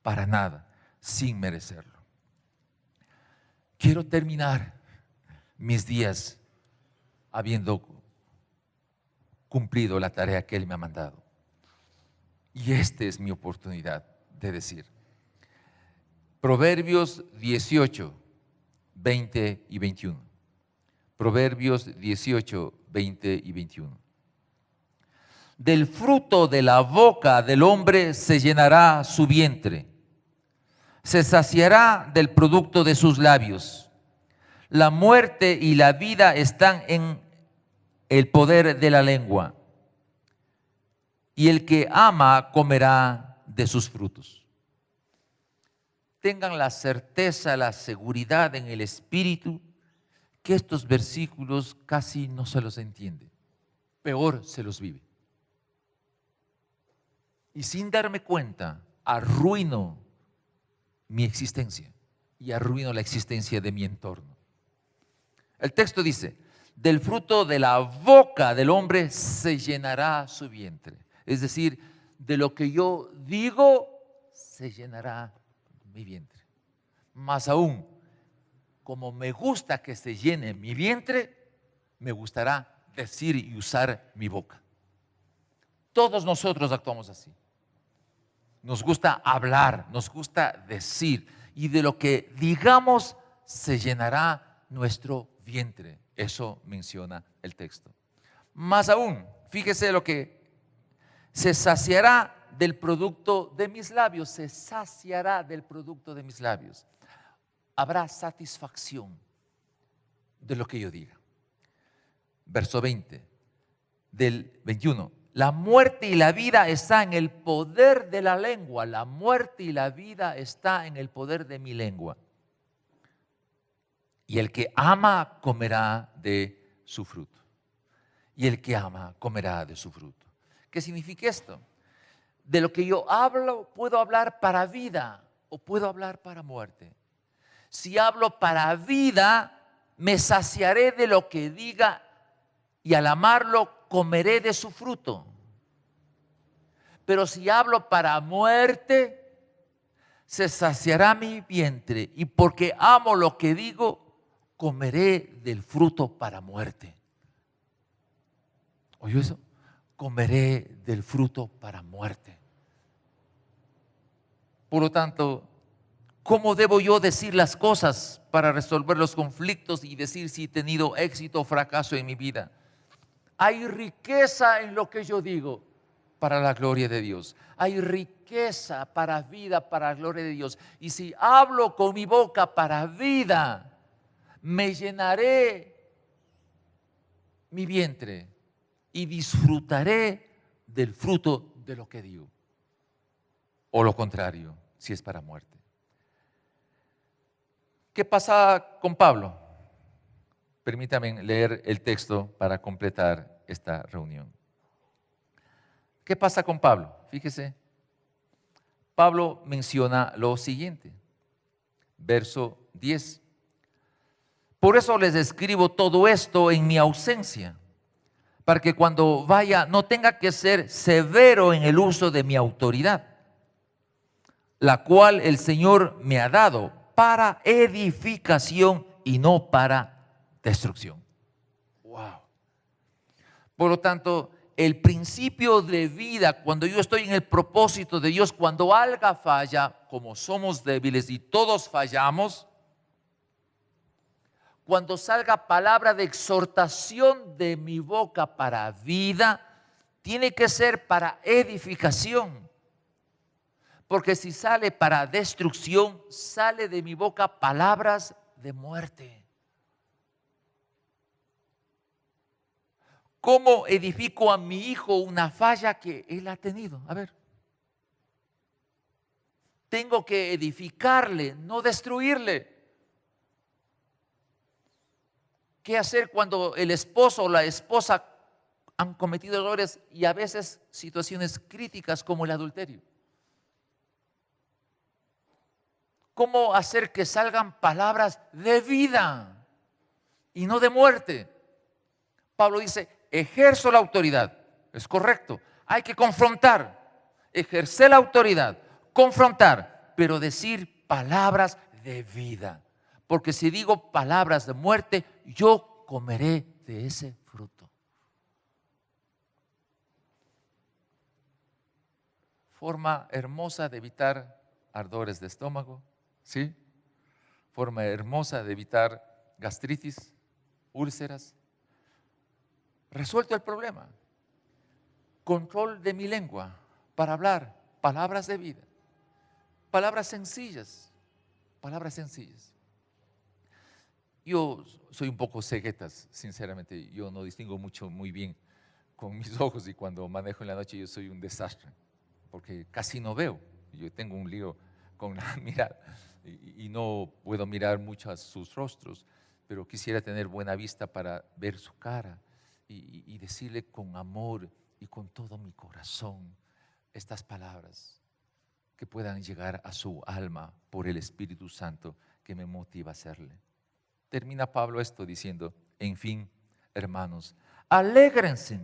para nada, sin merecerlo. Quiero terminar mis días habiendo cumplido la tarea que Él me ha mandado. Y esta es mi oportunidad de decir. Proverbios 18, 20 y 21. Proverbios 18, 20 y 21. Del fruto de la boca del hombre se llenará su vientre, se saciará del producto de sus labios. La muerte y la vida están en el poder de la lengua, y el que ama comerá de sus frutos. Tengan la certeza, la seguridad en el espíritu que estos versículos casi no se los entiende, peor se los vive. Y sin darme cuenta, arruino mi existencia y arruino la existencia de mi entorno. El texto dice: del fruto de la boca del hombre se llenará su vientre. Es decir, de lo que yo digo se llenará mi vientre. Más aún, como me gusta que se llene mi vientre, me gustará decir y usar mi boca. Todos nosotros actuamos así. Nos gusta hablar, nos gusta decir, y de lo que digamos se llenará nuestro vientre. Eso menciona el texto. Más aún, fíjese lo que se saciará del producto de mis labios, se saciará del producto de mis labios. Habrá satisfacción de lo que yo diga. Verso 20 del 21. La muerte y la vida está en el poder de la lengua. La muerte y la vida está en el poder de mi lengua. Y el que ama comerá de su fruto. Y el que ama comerá de su fruto. ¿Qué significa esto? De lo que yo hablo, puedo hablar para vida o puedo hablar para muerte. Si hablo para vida, me saciaré de lo que diga y al amarlo comeré de su fruto. Pero si hablo para muerte, se saciará mi vientre, y porque amo lo que digo, comeré del fruto para muerte. ¿Oyó eso? Comeré del fruto para muerte. Por lo tanto, ¿cómo debo yo decir las cosas para resolver los conflictos y decir si he tenido éxito o fracaso en mi vida? Hay riqueza en lo que yo digo para la gloria de Dios. Hay riqueza para vida, para la gloria de Dios. Y si hablo con mi boca para vida, me llenaré mi vientre y disfrutaré del fruto de lo que digo. O lo contrario, si es para muerte. ¿Qué pasa con Pablo? Permítanme leer el texto para completar esta reunión. ¿Qué pasa con Pablo? Fíjese, Pablo menciona lo siguiente, verso 10. Por eso les escribo todo esto en mi ausencia, para que cuando vaya no tenga que ser severo en el uso de mi autoridad, la cual el Señor me ha dado para edificación y no para destrucción. Wow. Por lo tanto, el principio de vida, cuando yo estoy en el propósito de Dios, cuando algo falla, como somos débiles y todos fallamos, cuando salga palabra de exhortación de mi boca para vida, tiene que ser para edificación. porque si sale para destrucción, sale de mi boca palabras de muerte. ¿Cómo edifico a mi hijo una falla que él ha tenido? A ver. Tengo que edificarle, no destruirle. ¿Qué hacer cuando el esposo o la esposa han cometido errores y a veces situaciones críticas como el adulterio? ¿Cómo hacer que salgan palabras de vida y no de muerte? Pablo dice, ejerzo la autoridad. Es correcto. Hay que confrontar, ejercer la autoridad, confrontar, pero decir palabras de vida. Porque si digo palabras de muerte, yo comeré de ese fruto. Forma hermosa de evitar ardores de estómago, ¿sí? Forma hermosa de evitar gastritis, úlceras. Resuelto el problema. Control de mi lengua para hablar palabras de vida. Palabras sencillas, palabras sencillas. Yo soy un poco ceguetas, sinceramente. Yo no distingo muy bien con mis ojos y cuando manejo en la noche yo soy un desastre, porque casi no veo. Yo tengo un lío con la mirada y no puedo mirar mucho a sus rostros, pero quisiera tener buena vista para ver su cara y decirle con amor y con todo mi corazón estas palabras que puedan llegar a su alma por el Espíritu Santo que me motiva a hacerle. Termina Pablo esto diciendo, en fin, hermanos, alégrense.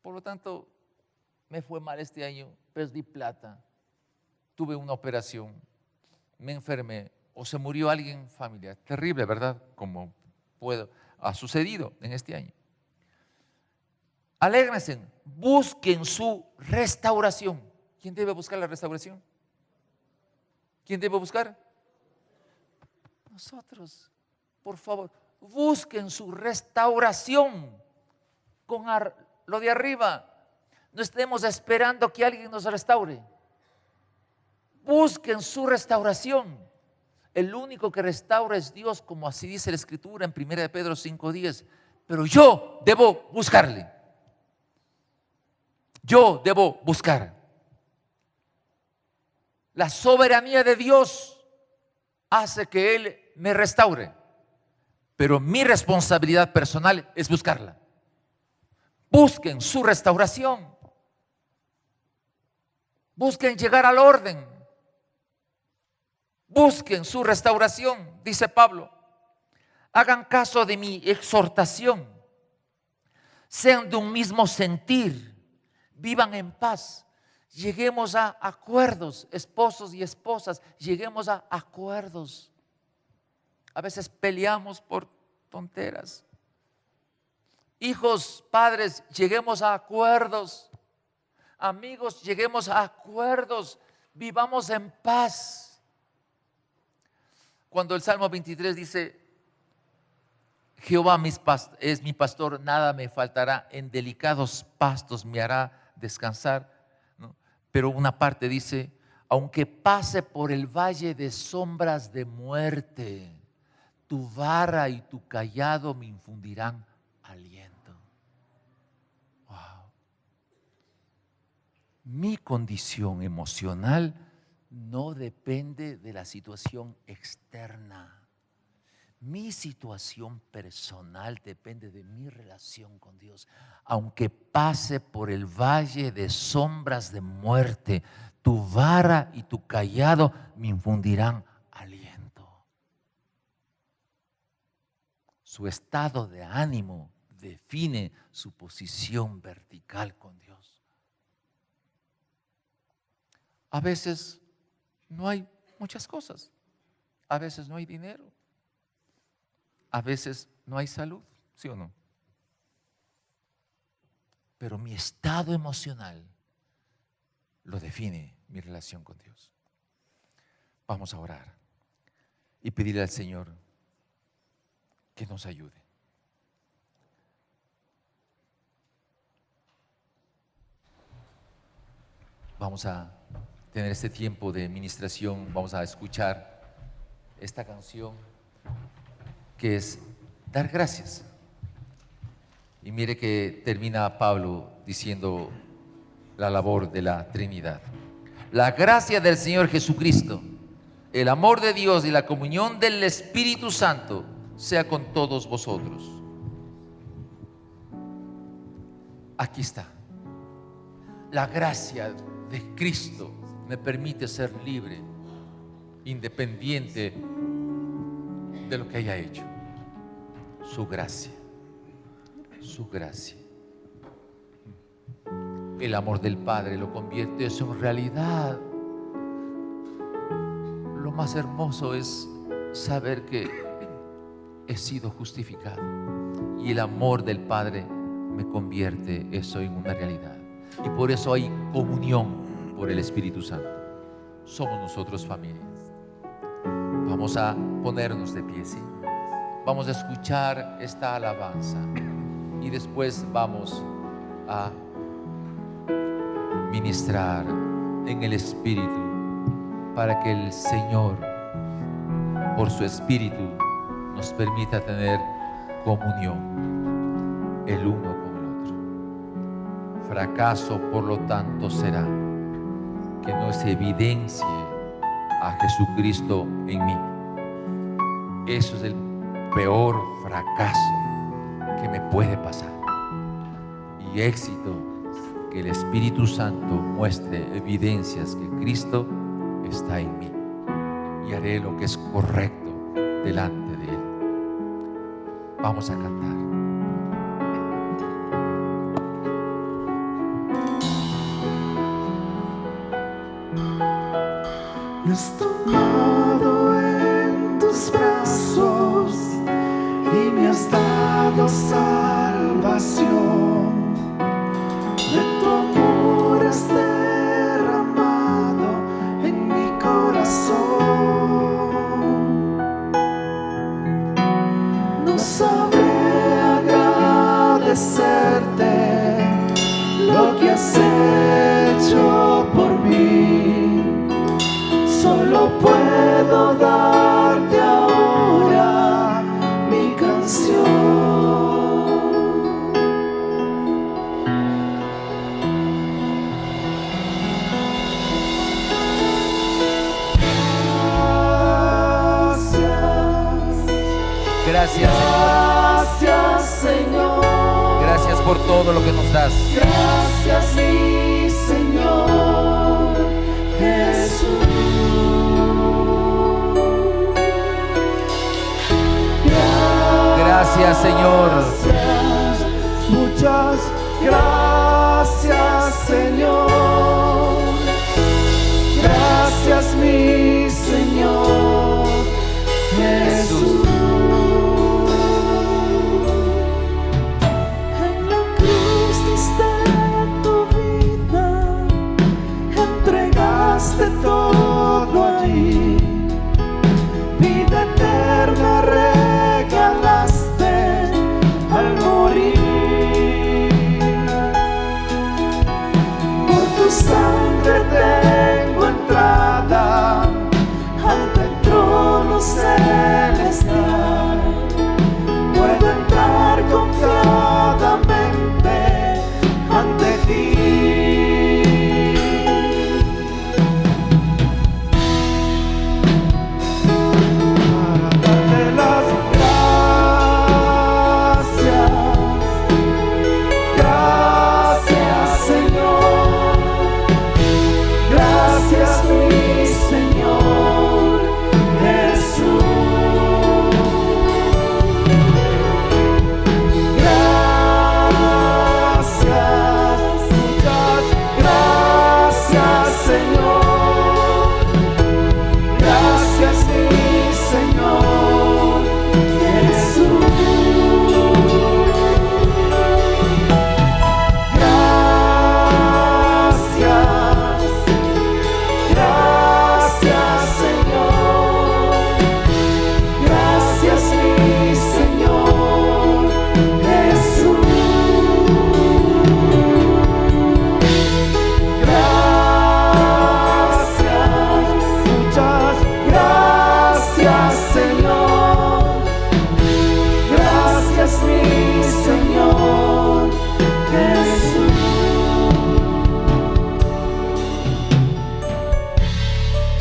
Por lo tanto, me fue mal este año, perdí plata, tuve una operación, me enfermé o se murió alguien familiar. Terrible, ¿verdad? Como ha sucedido en este año. Alégrense, busquen su restauración. ¿Quién debe buscar la restauración? ¿Quién debe buscar? Nosotros, por favor, busquen su restauración con lo de arriba. No estemos esperando que alguien nos restaure. Busquen su restauración. El único que restaura es Dios, como así dice la Escritura en 1 Pedro 5:10. Pero yo debo buscarle. Yo debo buscar. La soberanía de Dios hace que Él me restaure, pero mi responsabilidad personal es buscarla. Busquen su restauración. Busquen llegar al orden. Busquen su restauración, dice Pablo. Hagan caso de mi exhortación. Sean de un mismo sentir. Vivan en paz. Lleguemos a acuerdos, esposos y esposas, lleguemos a acuerdos. A veces peleamos por tonteras. Hijos, padres, lleguemos a acuerdos. Amigos, lleguemos a acuerdos. Vivamos en paz. Cuando el Salmo 23 dice, Jehová es mi pastor, nada me faltará, en delicados pastos me hará descansar, ¿no? Pero una parte dice, aunque pase por el valle de sombras de muerte, tu vara y tu cayado me infundirán aliento. Wow. Mi condición emocional no depende de la situación externa. Mi situación personal depende de mi relación con Dios. Aunque pase por el valle de sombras de muerte, tu vara y tu cayado me infundirán aliento. Su estado de ánimo define su posición vertical con Dios. A veces no hay muchas cosas. A veces no hay dinero. A veces no hay salud, ¿sí o no? Pero mi estado emocional lo define mi relación con Dios. Vamos a orar y pedirle al Señor que nos ayude. Vamos a tener este tiempo de ministración, vamos a escuchar esta canción que es dar gracias. Y mire que termina Pablo diciendo la labor de la Trinidad. La gracia del Señor Jesucristo, el amor de Dios y la comunión del Espíritu Santo sea con todos vosotros. Aquí está. La gracia de Cristo me permite ser libre, independiente de lo que haya hecho. Su gracia, su gracia. El amor del Padre lo convierte en realidad. Lo más hermoso es saber que he sido justificado y el amor del Padre me convierte eso en una realidad. Y por eso hay comunión por el Espíritu Santo. Somos nosotros familia. Vamos a ponernos de pie, ¿sí? Vamos a escuchar esta alabanza y después vamos a ministrar en el Espíritu para que el Señor, por su Espíritu, nos permita tener comunión el uno con el otro. Fracaso, por lo tanto, será que no se evidencie a Jesucristo en mí. Eso es el peor fracaso que me puede pasar. Y éxito, que el Espíritu Santo muestre evidencias que Cristo está en mí y haré lo que es correcto delante de Él. Vamos a cantar. Me has tomado en tus brazos y me has dado salvación. De tu amor has derramado en mi corazón. No sabré agradecerte lo que has hecho por mí. Solo puedo darte ahora mi canción. Gracias, Gracias, Señor. gracias por todo lo que nos das. Gracias, mi Señor Jesús. Gracias, Señor. Gracias, muchas gracias, Señor. Gracias, mi Señor Jesús. En la cruz diste tu vida.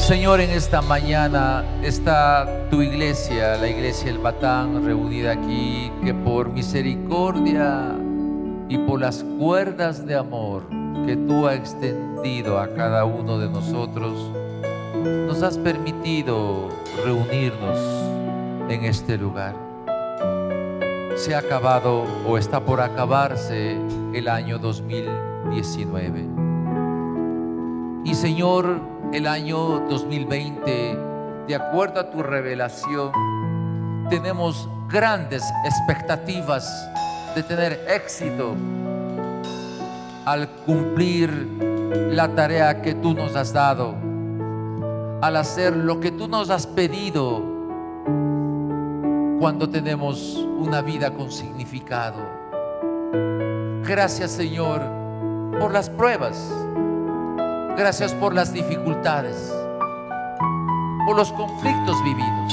Señor, en esta mañana está tu iglesia, la iglesia El Batán, reunida aquí, que por misericordia y por las cuerdas de amor que tú has extendido a cada uno de nosotros, nos has permitido reunirnos en este lugar. Se ha acabado o está por acabarse el año 2019. Y Señor, el año 2020, de acuerdo a tu revelación, tenemos grandes expectativas de tener éxito al cumplir la tarea que tú nos has dado, al hacer lo que tú nos has pedido, cuando tenemos una vida con significado. Gracias, Señor, por las pruebas. Gracias por las dificultades, por los conflictos vividos,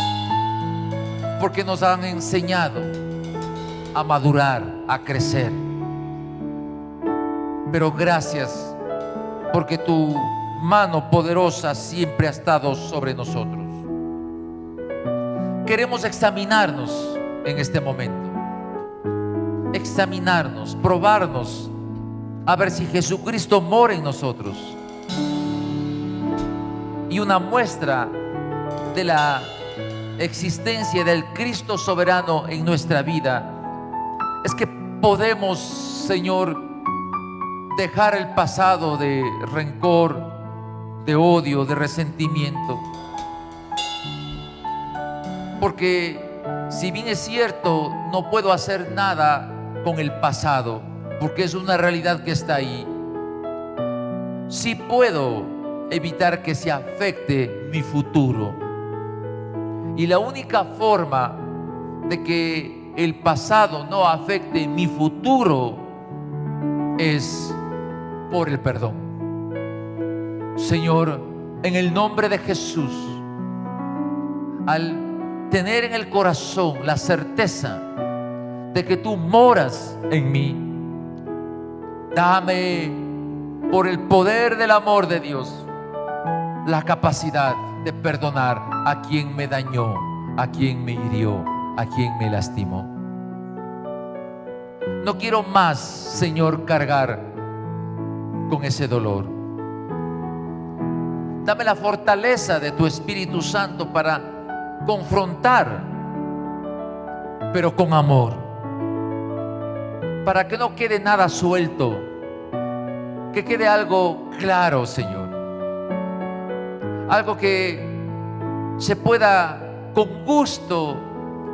porque nos han enseñado a madurar, a crecer. Pero gracias porque tu mano poderosa siempre ha estado sobre nosotros. Queremos examinarnos en este momento, examinarnos, probarnos, a ver si Jesucristo mora en nosotros. Y una muestra de la existencia del Cristo soberano en nuestra vida es que podemos, Señor, dejar el pasado de rencor, de odio, de resentimiento. Porque si bien es cierto, no puedo hacer nada con el pasado, porque es una realidad que está ahí, sí puedo evitar que se afecte mi futuro. Y la única forma de que el pasado no afecte mi futuro es por el perdón. Señor, en el nombre de Jesús, al tener en el corazón la certeza de que tú moras en mí, dame, por el poder del amor de Dios, la capacidad de perdonar a quien me dañó, a quien me hirió, a quien me lastimó. No quiero más, Señor, cargar con ese dolor. Dame la fortaleza de tu Espíritu Santo para confrontar, pero con amor, para que no quede nada suelto, que quede algo claro, Señor, algo que se pueda con gusto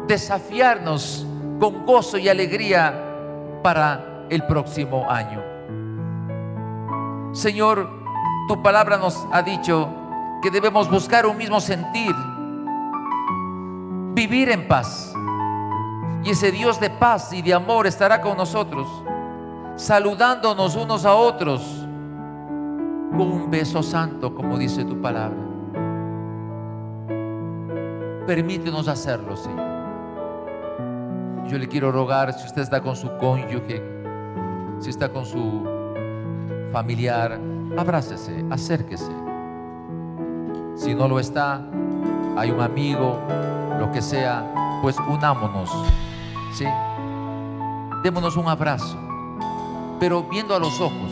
desafiarnos con gozo y alegría para el próximo año. Señor, tu palabra nos ha dicho que debemos buscar un mismo sentir, vivir en paz, y ese Dios de paz y de amor estará con nosotros, saludándonos unos a otros con un beso santo, como dice tu palabra. Permítenos hacerlo, Señor. Yo le quiero rogar, si usted está con su cónyuge, si está con su familiar, abrácese, acérquese. Si no lo está, hay un amigo, lo que sea, pues unámonos, ¿sí? Démonos un abrazo, pero viendo a los ojos,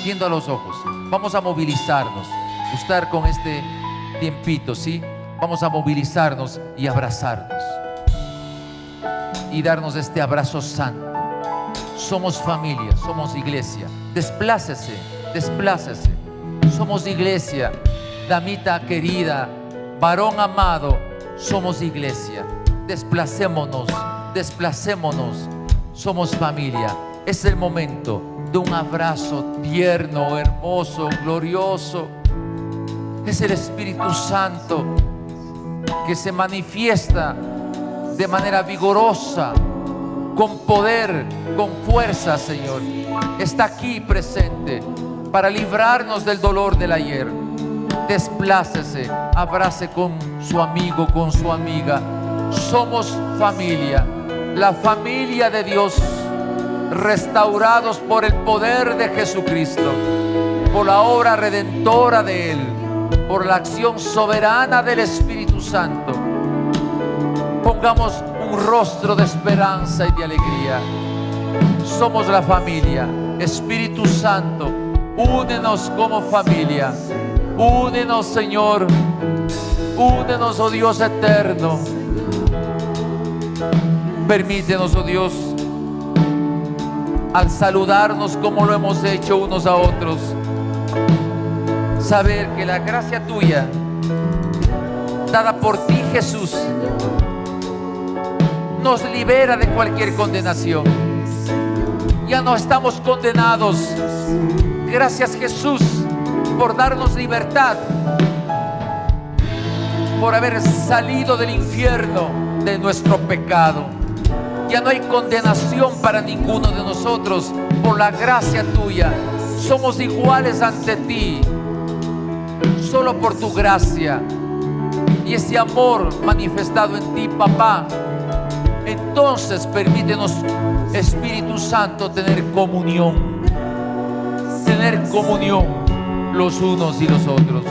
viendo a los ojos. Vamos a movilizarnos, estar con este tiempito, ¿sí? Vamos a movilizarnos y abrazarnos y darnos este abrazo santo. Somos familia, somos iglesia. Desplácese, desplácese. Somos iglesia, damita querida, varón amado, somos iglesia. Desplacémonos, desplacémonos. Somos familia. Es el momento de un abrazo tierno, hermoso, glorioso. Es el Espíritu Santo que se manifiesta de manera vigorosa, con poder, con fuerza, Señor. Está aquí presente para librarnos del dolor del ayer. Desplácese, abrace con su amigo, con su amiga. Somos familia, la familia de Dios, restaurados por el poder de Jesucristo, por la obra redentora de Él, por la acción soberana del Espíritu Santo, pongamos un rostro de esperanza y de alegría. Somos la familia. Espíritu Santo, únenos como familia. Únenos, Señor. Únenos, oh Dios eterno. Permítenos, oh Dios, al saludarnos como lo hemos hecho unos a otros, saber que la gracia tuya, dada por ti, Jesús, nos libera de cualquier condenación. Ya no estamos condenados. Gracias, Jesús, por darnos libertad, por haber salido del infierno de nuestro pecado. Ya no hay condenación para ninguno de nosotros. Por la gracia tuya somos iguales ante ti, solo por tu gracia y ese amor manifestado en ti, papá. Entonces permítenos, Espíritu Santo, tener comunión los unos y los otros,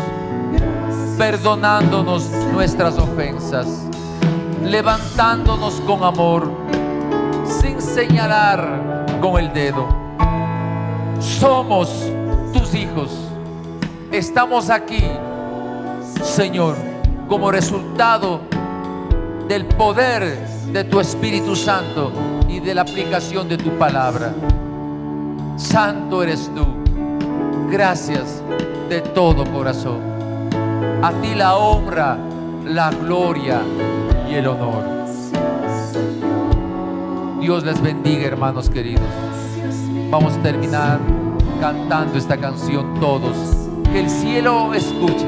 perdonándonos nuestras ofensas, levantándonos con amor, sin señalar con el dedo. Somos tus hijos. Estamos aquí, Señor, como resultado del poder de tu Espíritu Santo y de la aplicación de tu palabra. Santo eres tú. Gracias de todo corazón. A ti la honra, la gloria y el honor. Dios les bendiga, hermanos queridos. Vamos a terminar cantando esta canción todos. Que el cielo escuche,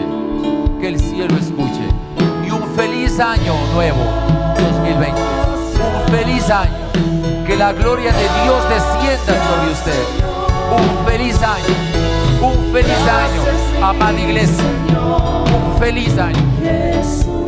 que el cielo escuche. Y un feliz año nuevo 2020. Un feliz año. Que la gloria de Dios descienda sobre usted. Un feliz año. Un feliz año, amada iglesia. Un feliz año.